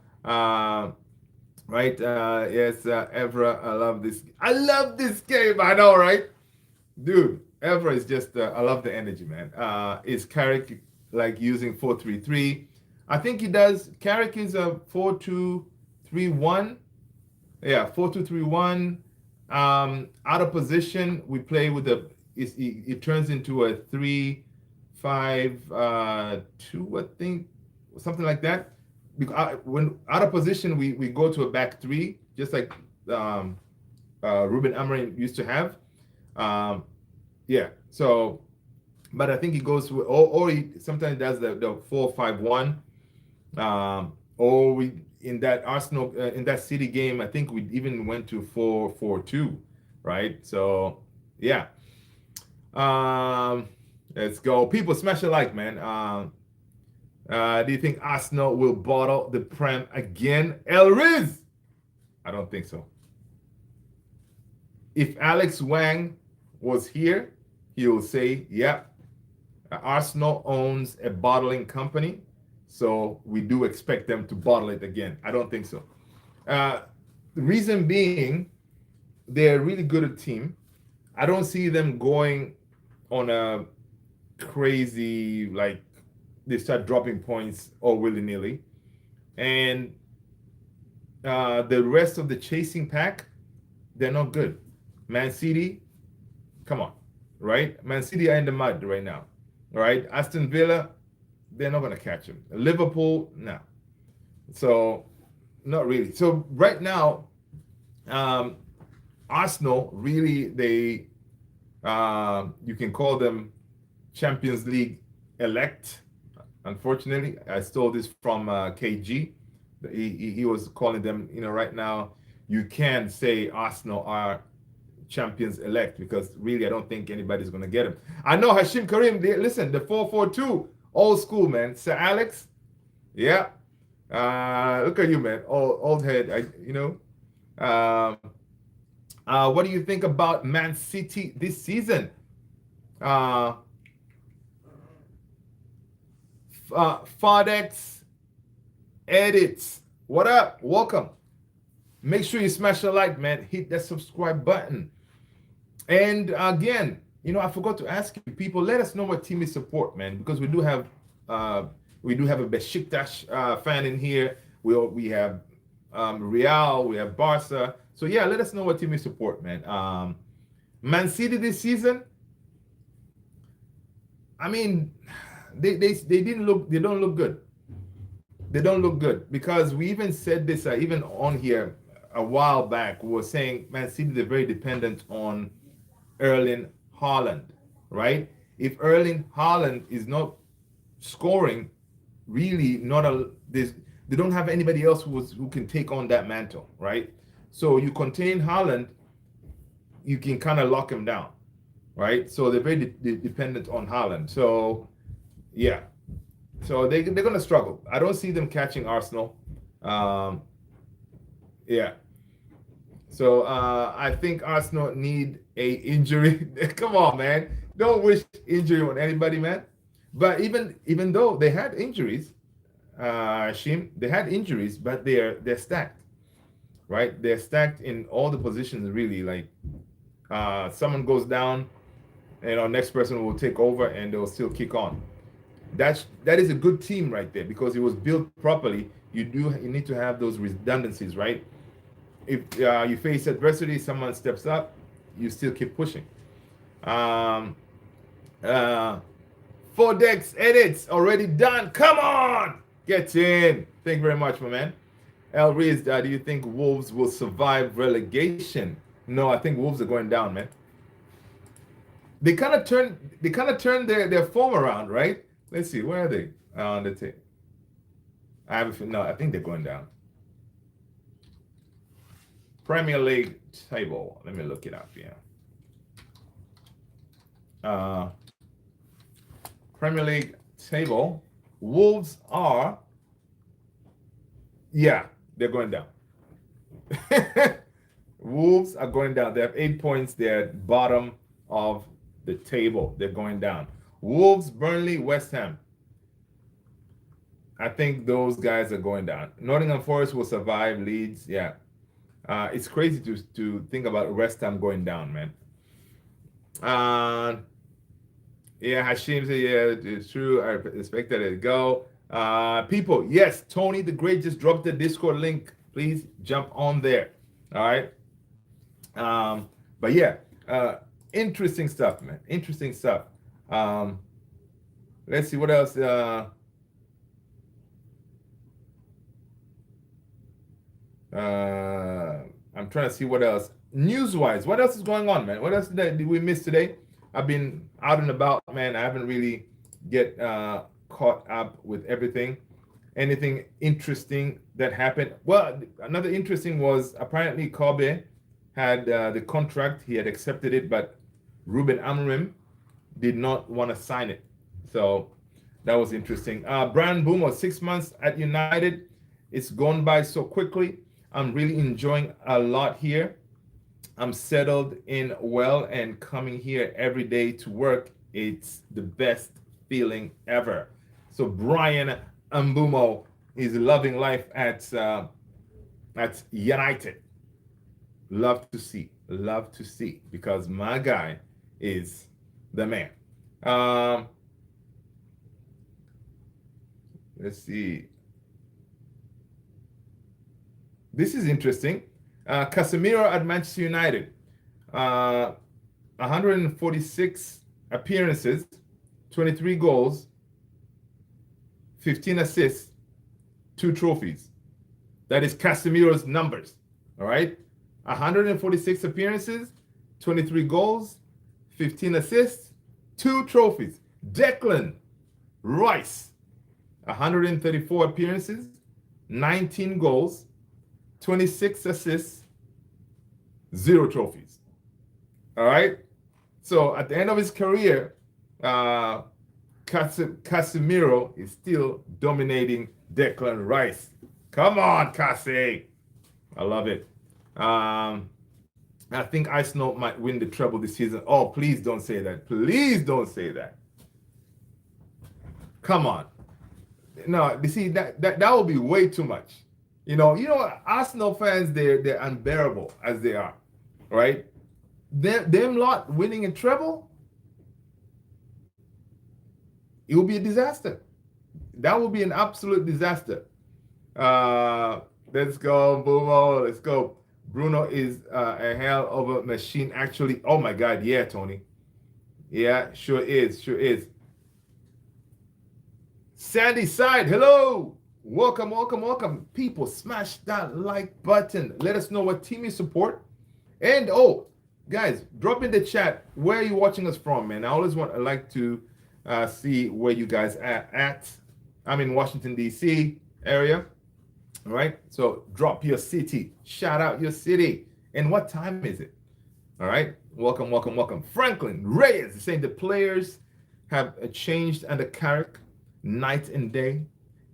Speaker 1: right? Yes, Evra, I love this. I love this game. I know, right? Dude, Evra is just, I love the energy, man. Is Carrick like using 4-3-3? I think he does. Carrick is a 4-2-3-1. Yeah, 4-2-3-1. Out of position, we play with it turns into a 3-5-2, I think, something like that. Because when out of position, we go to a back three, just like um, Ruben Amorim used to have. Um, yeah. So, but I think he goes with, or he sometimes does the 4-5-1. Or we in that Arsenal in that City game, I think we even went to 4-4-2, right? So, yeah. Um, let's go. People smash a like, man. Do you think Arsenal will bottle the Prem again? El Riz? I don't think so. If Alex Wang was here, he will say, yeah, Arsenal owns a bottling company, so we do expect them to bottle it again. I don't think so. The reason being, they're a really good team. I don't see them going on a crazy, like, they start dropping points all willy-nilly. And the rest of the chasing pack, they're not good. Man City, come on, right? Man City are in the mud right now, right? Aston Villa, they're not going to catch them. Liverpool, no. So, not really. So, right now, Arsenal, really, they, you can call them Champions League elect. Unfortunately, I stole this from KG. He was calling them, right now, you can say Arsenal are champions elect because really I don't think anybody's going to get him. I know Hashim Karim, listen, the 4-4-2, old school, man. Sir Alex, yeah. Look at you, man. Old head, what do you think about Man City this season? Fardex Edits, what up? Welcome. Make sure you smash the like, man. Hit that subscribe button. And again, I forgot to ask you, people, let us know what team you support, man, because we do have a Besiktas fan in here. We have Real, we have Barca. So yeah, let us know what team you support, man. Man City this season, I mean, they don't look good. They don't look good because we even said this even on here a while back. We were saying Man City, they're very dependent on Erling Haaland, right? If Erling Haaland is not scoring, really they don't have anybody else who can take on that mantle, right? So you contain Haaland, you can kind of lock him down, right? So they're very dependent on Haaland. So yeah, so they're going to struggle. I don't see them catching Arsenal. Yeah. So I think Arsenal need a injury. Come on, man. Don't wish injury on anybody, man. But even though they had injuries, Shim, they had injuries, but they're stacked, right? They're stacked in all the positions, really. Like someone goes down, next person will take over and they'll still kick on. That is a good team right there because it was built properly. You need to have those redundancies, right? If you face adversity, someone steps up, you still keep pushing. Fodex edits already done. Come on, get in. Thank you very much, my man. El Riz, do you think Wolves will survive relegation? No, I think Wolves are going down, man. They kind of turned their form around, right? Let's see, where are they on the table? I think they're going down. Premier League table. Let me look it up here. Premier League table. Wolves are, yeah, they're going down. Wolves are going down. They have 8 points. They're at bottom of the table. They're going down. Wolves, Burnley, West Ham. I think those guys are going down. Nottingham Forest will survive. Leeds, yeah. It's crazy to think about West Ham going down, man. Uh, yeah, Hashim said, yeah, it's true. I expected it to go. People, yes, Tony the Great just dropped the Discord link. Please jump on there. All right. But yeah, interesting stuff, man. Interesting stuff. Let's see what else. I'm trying to see what else. News-wise, what else is going on, man? What else did we miss today? I've been out and about, man. I haven't really get caught up with everything. Anything interesting that happened? Well, another interesting was apparently Kobe had the contract. He had accepted it, but Ruben Amorim did not want to sign it. So that was interesting. Brian Boomer, 6 months at United. It's gone by so quickly. I'm really enjoying a lot here. I'm settled in well, and coming here every day to work, it's the best feeling ever. So Brian Mbumo is loving life at United. Love to see, because my guy is the man. Let's see. This is interesting. Casemiro at Manchester United. 146 appearances, 23 goals, 15 assists, 2 trophies. That is Casemiro's numbers. All right. 146 appearances, 23 goals, 15 assists, 2 trophies. Declan Rice, 134 appearances, 19 goals, 26 assists, 0 trophies. All right. So at the end of his career, Casemiro is still dominating Declan Rice. Come on, Case. I love it. I think Arsenal might win the treble this season. Oh, please don't say that. Please don't say that. Come on. No, you see, that would be way too much. You know, Arsenal fans, they're unbearable as they are, right? Them lot winning a treble, it will be a disaster. That will be an absolute disaster. Let's go, Boomo. Let's go. Bruno is a hell of a machine, actually. Oh my God, yeah, Tony. Yeah, sure is. Sandy Side, hello. Welcome. People, smash that like button. Let us know what team you support. And guys, drop in the chat where are you watching us from, man. I like to see where you guys are at. I'm in Washington, D.C. area. All right. So drop your city. Shout out your city. And what time is it? All right. Welcome. Franklin Reyes is saying the players have changed under Carrick night and day.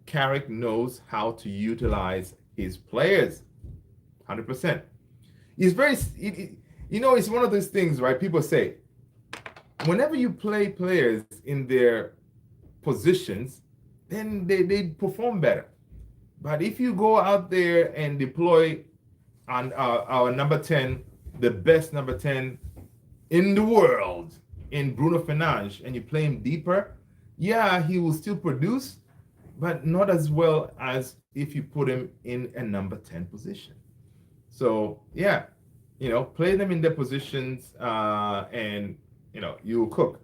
Speaker 1: Carrick knows how to utilize his players. 100%. He's very, it's one of those things, right? People say, whenever you play players in their positions, then they perform better. But if you go out there and deploy on our number 10, the best number 10 in the world, in Bruno Fernandes, and you play him deeper, yeah, he will still produce, but not as well as if you put him in a number 10 position. So, yeah, play them in their positions and, you'll cook.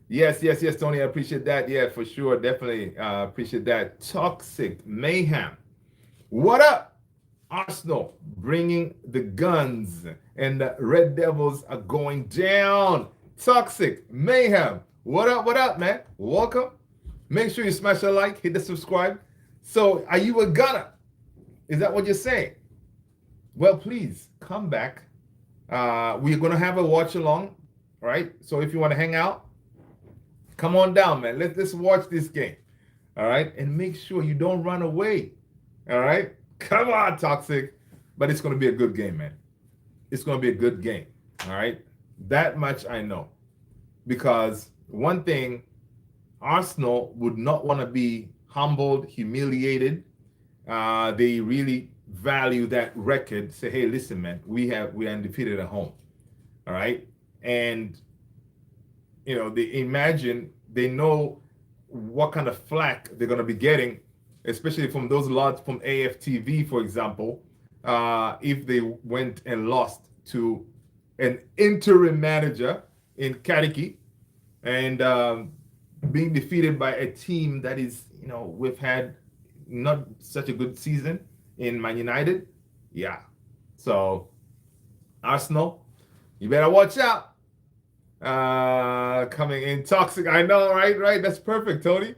Speaker 1: Yes, Tony, I appreciate that. Yeah, for sure. Definitely appreciate that. Toxic Mayhem. What up? Arsenal bringing the guns, and the Red Devils are going down. Toxic Mayhem. What up, man? Welcome. Make sure you smash a like, hit the subscribe. So, are you a gunner? Is that what you're saying? Well, please come back. We're going to have a watch along, right? So, if you want to hang out, come on down, man. Let's watch this game. All right? And make sure you don't run away. All right? Come on, Toxic. But it's going to be a good game, man. It's going to be a good game. All right? That much I know. Because one thing Arsenal would not want to be humbled, humiliated. They really value that record. Say, hey, listen, man, we are undefeated at home. All right, and they imagine, they know what kind of flack they're going to be getting, especially from those lots from AFTV, for example, if they went and lost to an interim manager in Carrick, and being defeated by a team that is, we've had not such a good season in Man United. Yeah. So, Arsenal, you better watch out. Coming in toxic. I know, right? Right. That's perfect, Tony.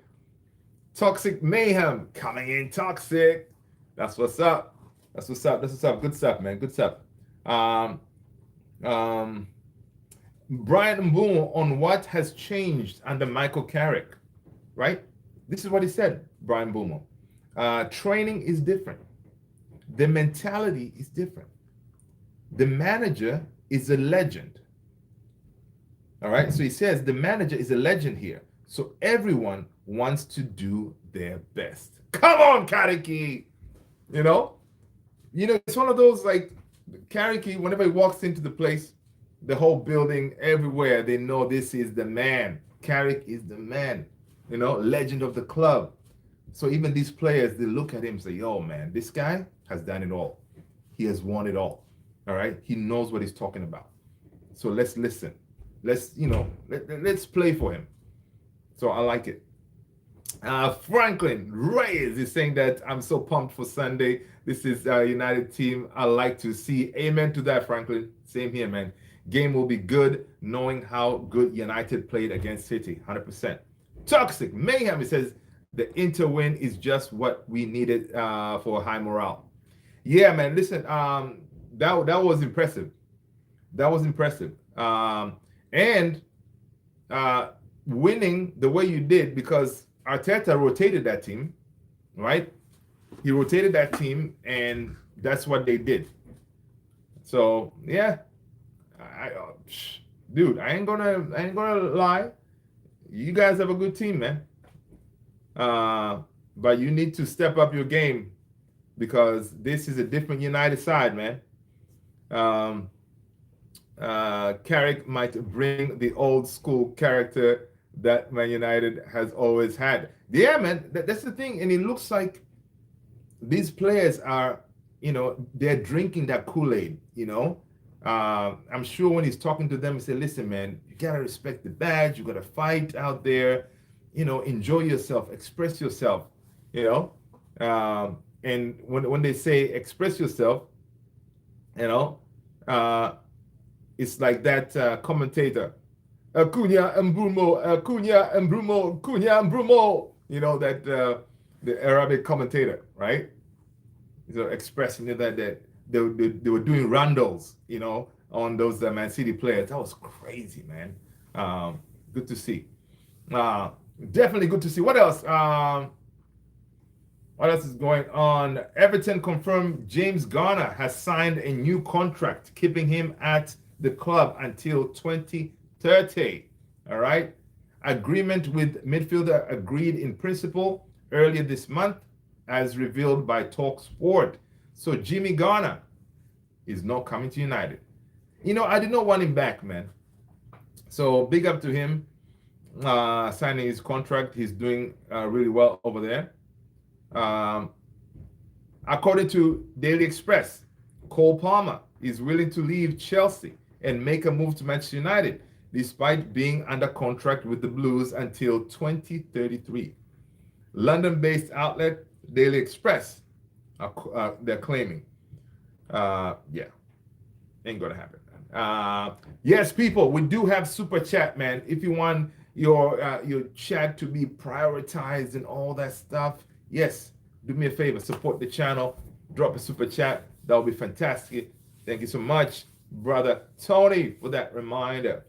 Speaker 1: Toxic mayhem coming in toxic. That's what's up. That's what's up. That's what's up. Good stuff, man. Good stuff. Um, Brian Mboum on what has changed under Michael Carrick, right? This is what he said, Brian Mboum. Training is different. The mentality is different. The manager is a legend. All right. So he says the manager is a legend here. So everyone wants to do their best. Come on, Carrick. It's one of those, like, Carrick, whenever he walks into the place, the whole building, everywhere, they know this is the man. Carrick is the man, legend of the club. So even these players, they look at him and say, yo, man, this guy has done it all. He has won it all. All right. He knows what he's talking about. So let's listen. Let's play for him. So I like it. Franklin Reyes is saying that I'm so pumped for Sunday. This is a United team I like to see. Amen to that, Franklin. Same here, man. Game will be good, knowing how good United played against City. 100%. Toxic Mayhem, it says the Inter win is just what we needed for high morale. Yeah, man. Listen, that was impressive. That was impressive. And winning the way you did, because Arteta rotated that team, right? He rotated that team, and that's what they did. So yeah, dude, I ain't gonna lie. You guys have a good team, man. But you need to step up your game, because this is a different United side, man. Carrick might bring the old school character that Man United has always had. Yeah, man, that's the thing. And it looks like these players are, they're drinking that Kool-Aid, I'm sure when he's talking to them, he said, listen, man, you got to respect the badge. You got to fight out there, enjoy yourself, express yourself, and when they say express yourself, it's like that commentator, Cunha and Brumo, Cunha and Brumo, Cunha and Brumo, that the Arabic commentator, right? So expressing that they were doing rundles, on those Man City players. That was crazy, man. Good to see. Definitely good to see. What else? What else is going on? Everton confirmed James Garner has signed a new contract, keeping him at the club until 2030. All right. Agreement with midfielder agreed in principle earlier this month, as revealed by TalkSport. So Jimmy Garner is not coming to United. I did not want him back, man. So big up to him, signing his contract. He's doing really well over there. According to Daily Express, Cole Palmer is willing to leave Chelsea and make a move to Manchester United, despite being under contract with the Blues until 2033. London-based outlet Daily Express, they're claiming. Ain't gonna happen. Yes, people, we do have super chat, man. If you want your chat to be prioritized and all that stuff, yes, do me a favor, support the channel, drop a super chat. That would be fantastic. Thank you so much, brother Tony, for that reminder.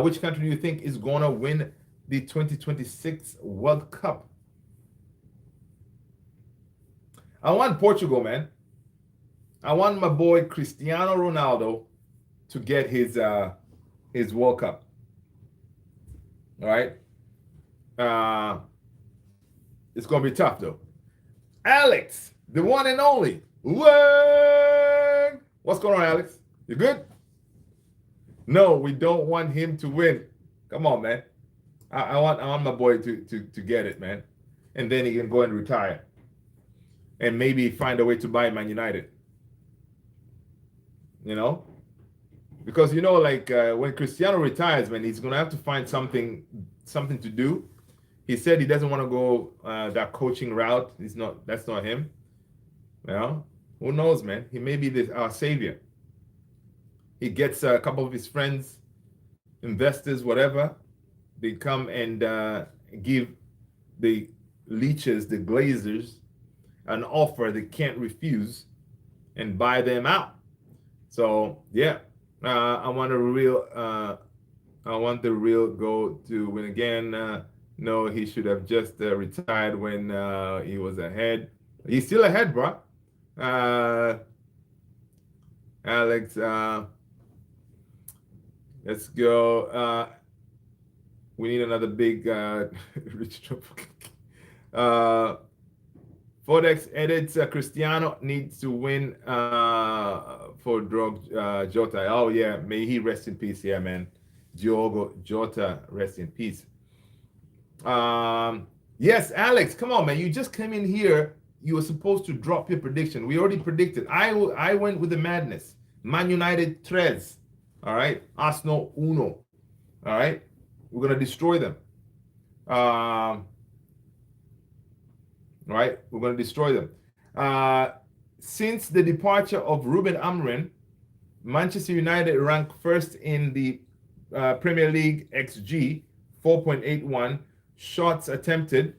Speaker 1: Which country do you think is gonna win the 2026 World Cup? I want Portugal, man. I want my boy Cristiano Ronaldo to get his World Cup. All right. Uh, it's gonna be tough though. Alex, the one and only. Wang! What's going on, Alex? You good? No, we don't want him to win. Come on, man. I want my boy to get it, man. And then he can go and retire. And maybe find a way to buy Man United. You know? Because like when Cristiano retires, man, he's gonna have to find something to do. He said he doesn't want to go that coaching route. That's not him. Well, who knows, man? He may be our savior. He gets a couple of his friends, investors, whatever. They come and give the leeches, the Glazers, an offer they can't refuse and buy them out. So yeah, I want the real go to win again. No, he should have just retired when he was ahead. He's still ahead, bro. Alex, let's go. We need another big Rich Fodex edits Cristiano needs to win for Jota. Oh yeah, may he rest in peace. Yeah, man. Diogo Jota, rest in peace. Yes, Alex, come on, man. You just came in here. You were supposed to drop your prediction. We already predicted. I went with the madness. Man United 3. All right. Arsenal 1. All right. We're gonna destroy them. Right. We're gonna destroy them. Since the departure of Ruben Amorim, Manchester United ranked first in the Premier League XG, 4.81, shots attempted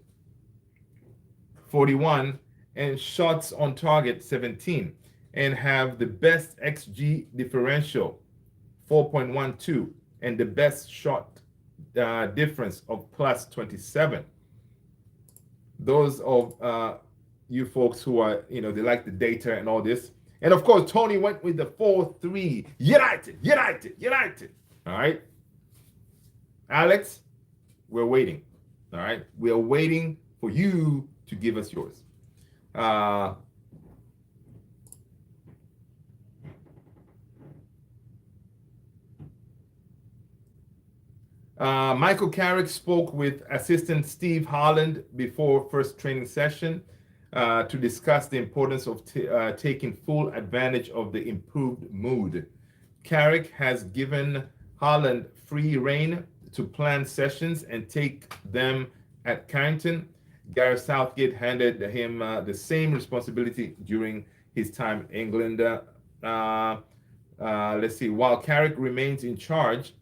Speaker 1: 41, and shots on target 17, and have the best XG differential 4.12 and the best shot difference of plus 27. Those of you folks who are, they like the data and all this. And of course, Tony went with the 4-3. United. All right. Alex, we're waiting. All right. We are waiting for you to give us yours. Michael Carrick spoke with assistant Steve Harland before first training session to discuss the importance of taking full advantage of the improved mood. Carrick has given Harland free rein to plan sessions and take them at Carrington. Gareth Southgate handed him the same responsibility during his time in England. Let's see. While Carrick remains in charge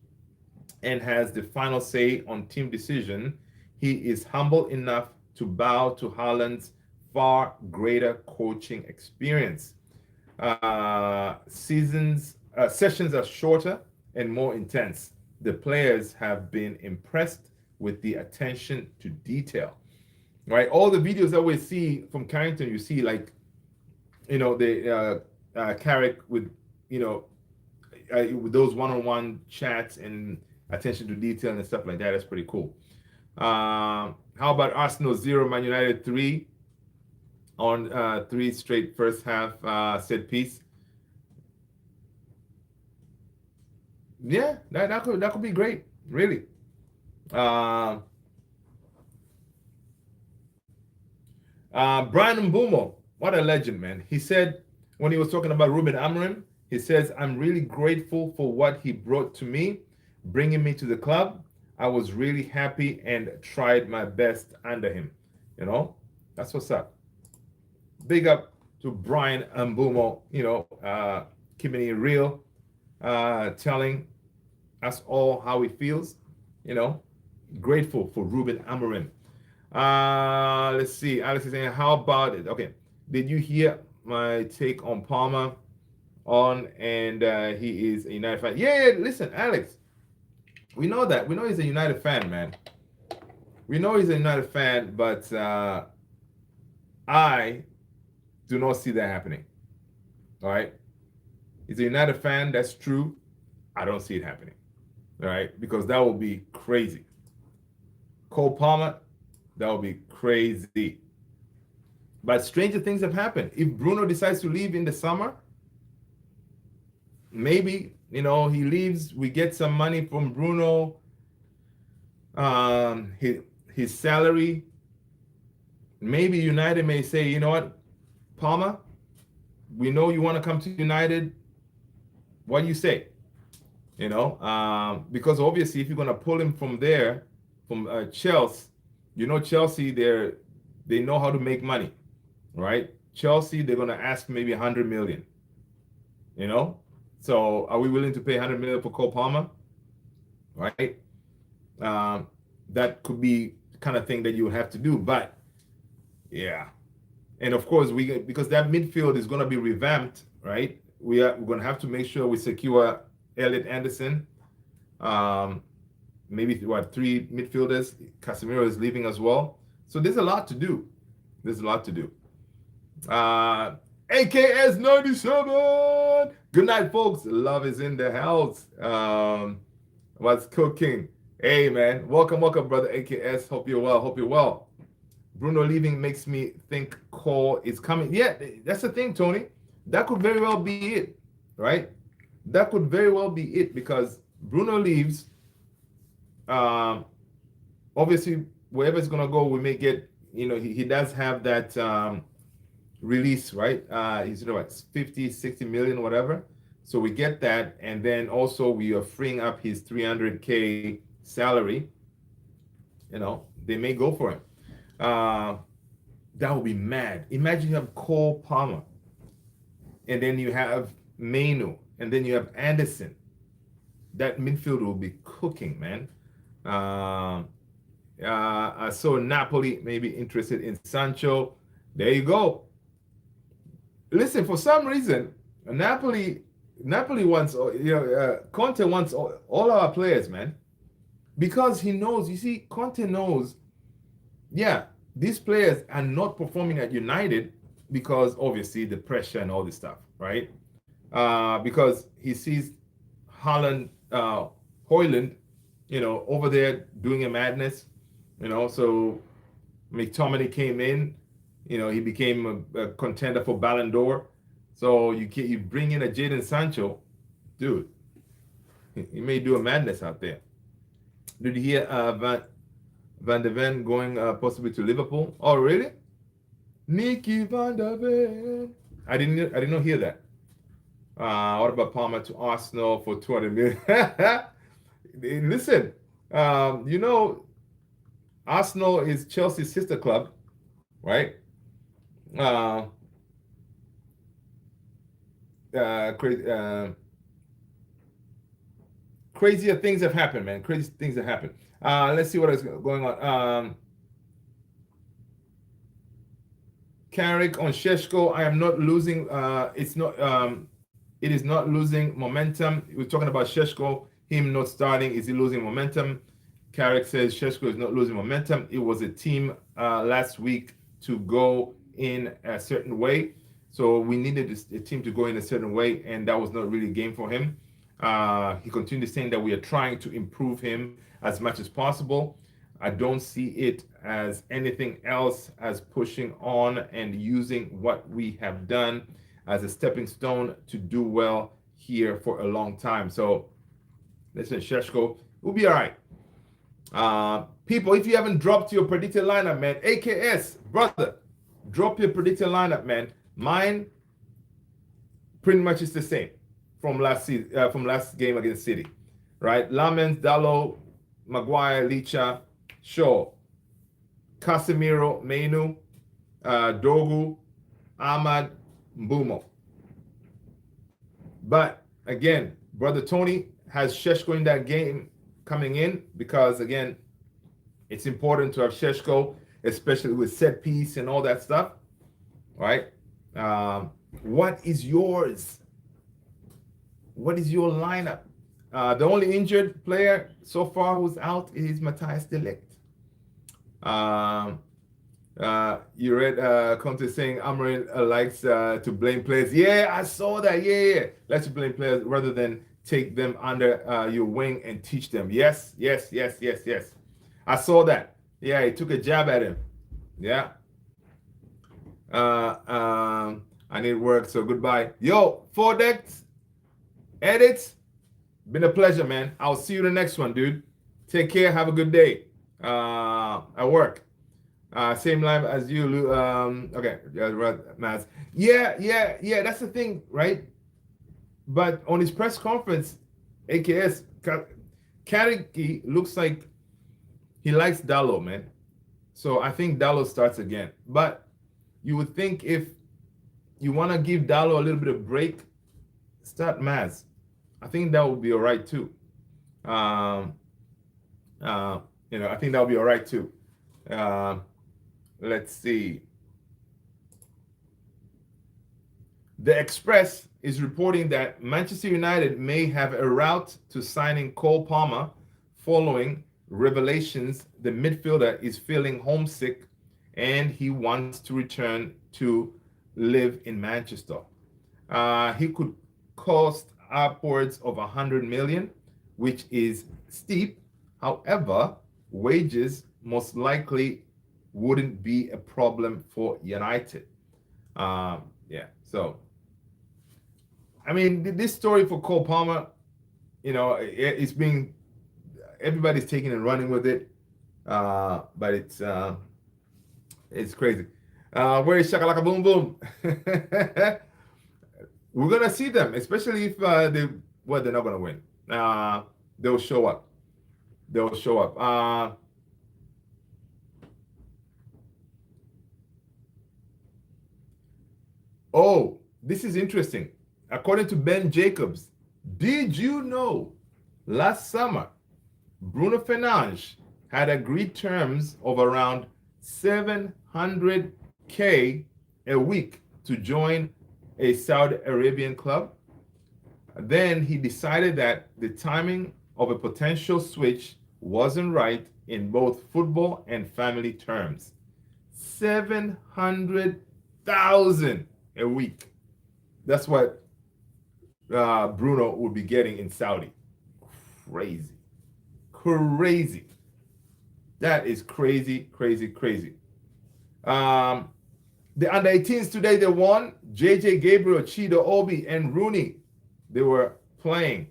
Speaker 1: and has the final say on team decision, he is humble enough to bow to Haaland's far greater coaching experience. Sessions are shorter and more intense. The players have been impressed with the attention to detail. Right, all the videos that we see from Carrington, you see like, the Carrick with, with those one-on-one chats and attention to detail and stuff like that. That's pretty cool. How about Arsenal 0, Man United 3 on 3 straight first half set piece? Yeah, that could be great, really. Brian Mbumo, what a legend, man. He said, when he was talking about Ruben Amorim, he says, I'm really grateful for what he brought to me, bringing me to the club. I was really happy and tried my best under him. That's what's up. Big up to Brian Mbumo, keeping it real, telling us all how he feels, grateful for Ruben Amorim. Let's see. Alex is saying, how about it? Okay. Did you hear my take on Palmer and he is a United fan? Yeah, listen, Alex. We know that. We know he's a United fan, man. We know he's a United fan, but I do not see that happening. All right? He's a United fan, that's true. I don't see it happening. All right? Because that would be crazy. Cole Palmer, that would be crazy. But stranger things have happened. If Bruno decides to leave in the summer, maybe, he leaves, we get some money from Bruno, his salary. Maybe United may say, you know what, Palmer, we know you want to come to United. What do you say? Because obviously if you're going to pull him from there, from Chelsea, Chelsea, they know how to make money, right? Chelsea, they're going to ask maybe 100 million, So are we willing to pay 100 million for Cole Palmer? Right? That could be the kind of thing that you have to do. But yeah. And of course, because that midfield is going to be revamped, right? We're going to have to make sure we secure Elliot Anderson. Maybe 3 midfielders. Casemiro is leaving as well. So there's a lot to do. AKS 97. Good night, folks. Love is in the house. What's cooking? Hey, man. Welcome, brother AKS. Hope you're well. Bruno leaving makes me think Cole is coming. Yeah, that's the thing, Tony. That could very well be it, right? That could very well be it because Bruno leaves. Obviously, wherever it's going to go, we may get, he does have that release, right? He's, 50, 60 million, whatever. So we get that. And then also we are freeing up his 300K salary. They may go for him. That would be mad. Imagine you have Cole Palmer, and then you have Mainu, and then you have Anderson. That midfield will be cooking, man. I saw Napoli maybe interested in Sancho. There you go. Listen, for some reason, Napoli wants, Conte wants all our players, man, because he knows. You see, Conte knows. Yeah, these players are not performing at United because obviously the pressure and all this stuff, right? Because he sees Haaland, Højlund, over there doing a madness, So McTominay came in, he became a contender for Ballon d'Or. So you bring in a Jadon Sancho, dude. He may do a madness out there. Did you hear Van de Ven going possibly to Liverpool? Oh, really? Nicky Van de Ven. I didn't hear that. What about Palmer to Arsenal for 200 million? Listen, Arsenal is Chelsea's sister club, right? Crazier things have happened, man. Crazy things have happened. Let's see what is going on. Carrick on Šeško. I am not losing. It is not losing momentum. We're talking about Šeško, him not starting. Is he losing momentum? Carrick says Šeško is not losing momentum. It was a team last week to go in a certain way. So we needed a team to go in a certain way, and that was not really a game for him. He continued saying that we are trying to improve him as much as possible. I don't see it as anything else as pushing on and using what we have done as a stepping stone to do well here for a long time. So listen, Šeško, we'll be all right. People, if you haven't dropped your predicted lineup, man, AKS, brother, drop your predicted lineup, man. Mine pretty much is the same from last game against City, right? Lamens, Dalot, Maguire, Licha, Shaw, Casemiro, Mainu, Dogu, Ahmad, Mbumo. But again, brother Tony has Šeško in that game coming in because again, it's important to have Šeško, especially with set piece and all that stuff, right? What is yours? What is your lineup? The only injured player so far who's out is Matthias de Ligt. You read Conte saying Amorim likes to blame players. Yeah, I saw that. Yeah. Let's blame players rather than take them under your wing and teach them. Yes. I saw that. Yeah, he took a jab at him. Yeah. I need work, so goodbye. Yo, Fodex, edits. Been a pleasure, man. I'll see you the next one, dude. Take care. Have a good day. At work. Same live as you. Okay. Mass. Yeah. That's the thing, right? But on his press conference, AKS, Carrick looks like he likes Dallo, man. So I think Dallo starts again. But you would think if you want to give Dallo a little bit of break, start Maz. I think that would be all right too. Um, I think that would be all right too. Let's see. The Express is reporting that Manchester United may have a route to signing Cole Palmer following revelations the midfielder is feeling homesick and he wants to return to live in Manchester. He could cost upwards of 100 million, which is steep. However, wages most likely wouldn't be a problem for United. So I mean, this story for Cole Palmer, it's being everybody's taking and running with it, but it's crazy. Where is Shakalaka Boom Boom? We're gonna see them, especially if they're not gonna win. They'll show up. They'll show up. Oh, this is interesting. According to Ben Jacobs, did you know last summer Bruno Fernandes had agreed terms of around 700K a week to join a Saudi Arabian club? Then he decided that the timing of a potential switch wasn't right in both football and family terms. 700,000 a week. That's what Bruno would be getting in Saudi. Crazy. That is crazy. The under 18s today, they won. JJ Gabriel, Chido, Obi, and Rooney, they were playing.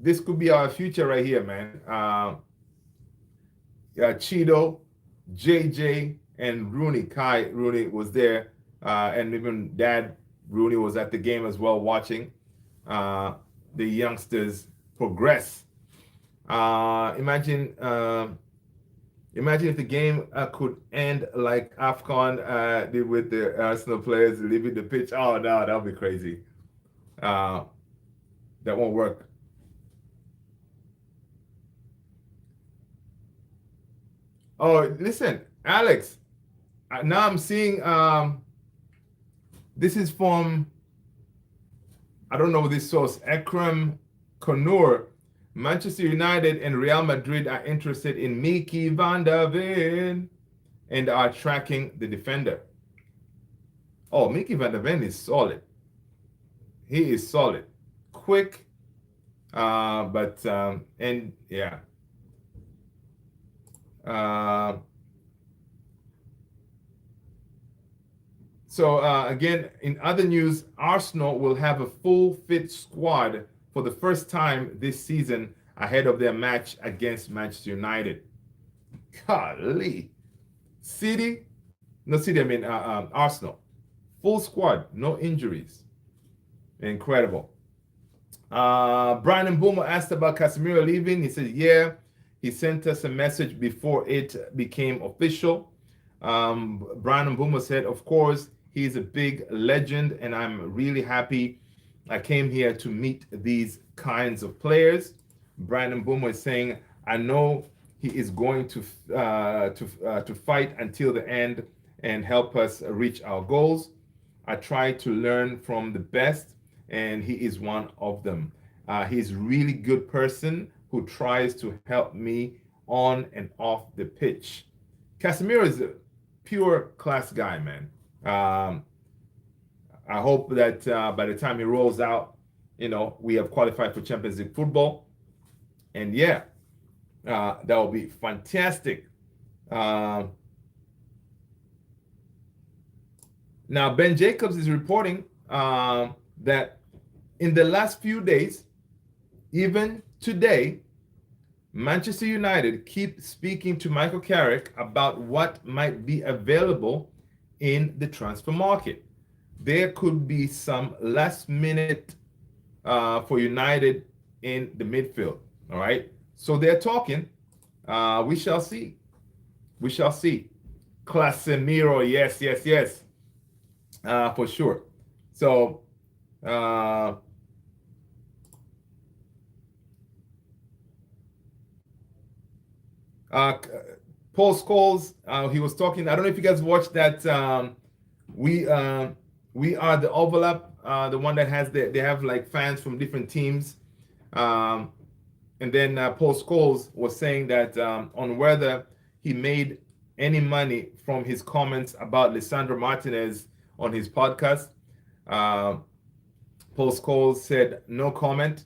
Speaker 1: This could be our future right here, man. Chido, JJ, and Rooney. Kai Rooney was there, and even Dad Rooney was at the game as well, watching the youngsters progress. Imagine if the game could end like AFCON did with the Arsenal players leaving the pitch. Oh no, that would be crazy. That won't work. Oh, listen, Alex. Now I'm seeing. This is from. I don't know this source. Ekrem Konur. Manchester United and Real Madrid are interested in Mickey van der Ven and are tracking the defender. Oh, Mickey van der Ven is solid. He is solid. Quick, and yeah. Again, in other news, Arsenal will have a full fit squad for the first time this season ahead of their match against Manchester United. Golly. Arsenal. Full squad, no injuries. Incredible. Brian Mbeumo asked about Casemiro leaving. He said, yeah, he sent us a message before it became official. Brian Mbeumo said, of course, he's a big legend, and I'm really happy I came here to meet these kinds of players. Brian Mbeumo is saying, I know he is going to fight until the end and help us reach our goals. I try to learn from the best, and he is one of them. He's a really good person who tries to help me on and off the pitch. Casemiro is a pure class guy, man. I hope that by the time he rolls out, we have qualified for Champions League football. And yeah, That will be fantastic. Uh, Now, Ben Jacobs is reporting that in the last few days, even today, Manchester United keep speaking to Michael Carrick about what might be available in the transfer market. There could be some last minute for United in the midfield. All right. So they're talking. We shall see. We shall see. Casemiro, yes, yes, yes, for sure. So, uh, uh, Paul Scholes, he was talking. I don't know if you guys watched that. We we are the overlap, the one that has they have like fans from different teams. Um, and then Paul Scholes was saying that on whether he made any money from his comments about Lisandro Martinez on his podcast. Uh, Paul Scholes said no comment.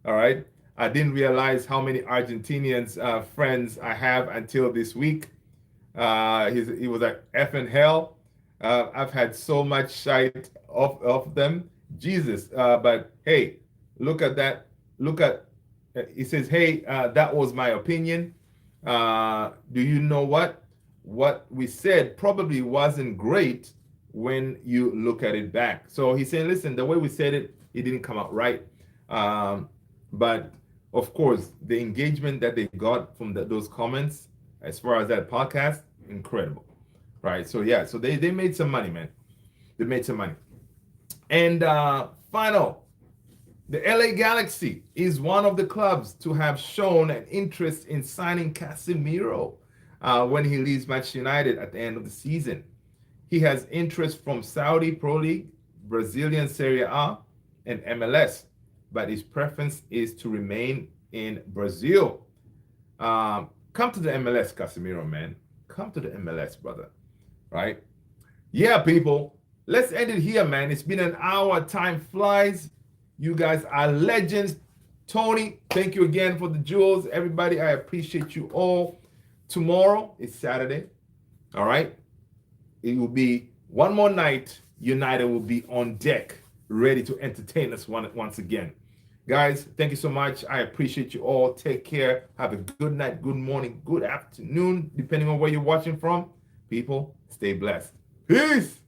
Speaker 1: All right. I didn't realize how many Argentinians friends I have until this week. He was like effing hell. I've had so much shite of them. Jesus. But hey, look at that. Look at, he says, hey, that was my opinion. Do you know what? What we said probably wasn't great when you look at it back. So he's saying, listen, the way we said it, it didn't come out right. But of course, the engagement that they got from those comments, as far as that podcast, incredible, right? So yeah, so they made some money, man. They made some money. And final, the LA Galaxy is one of the clubs to have shown an interest in signing Casemiro when he leaves Manchester United at the end of the season. He has interest from Saudi Pro League, Brazilian Serie A, and MLS, but his preference is to remain in Brazil. Come to the MLS, Casemiro, man. Come to the MLS, brother. Right? Yeah, people. Let's end it here, man. It's been an hour. Time flies. You guys are legends. Tony, thank you again for the jewels. Everybody, I appreciate you all. Tomorrow is Saturday. All right? It will be one more night. United will be on deck, ready to entertain us once again. Guys, thank you so much. I appreciate you all. Take care. Have a good night, good morning, good afternoon, depending on where you're watching from. People, stay blessed. Peace.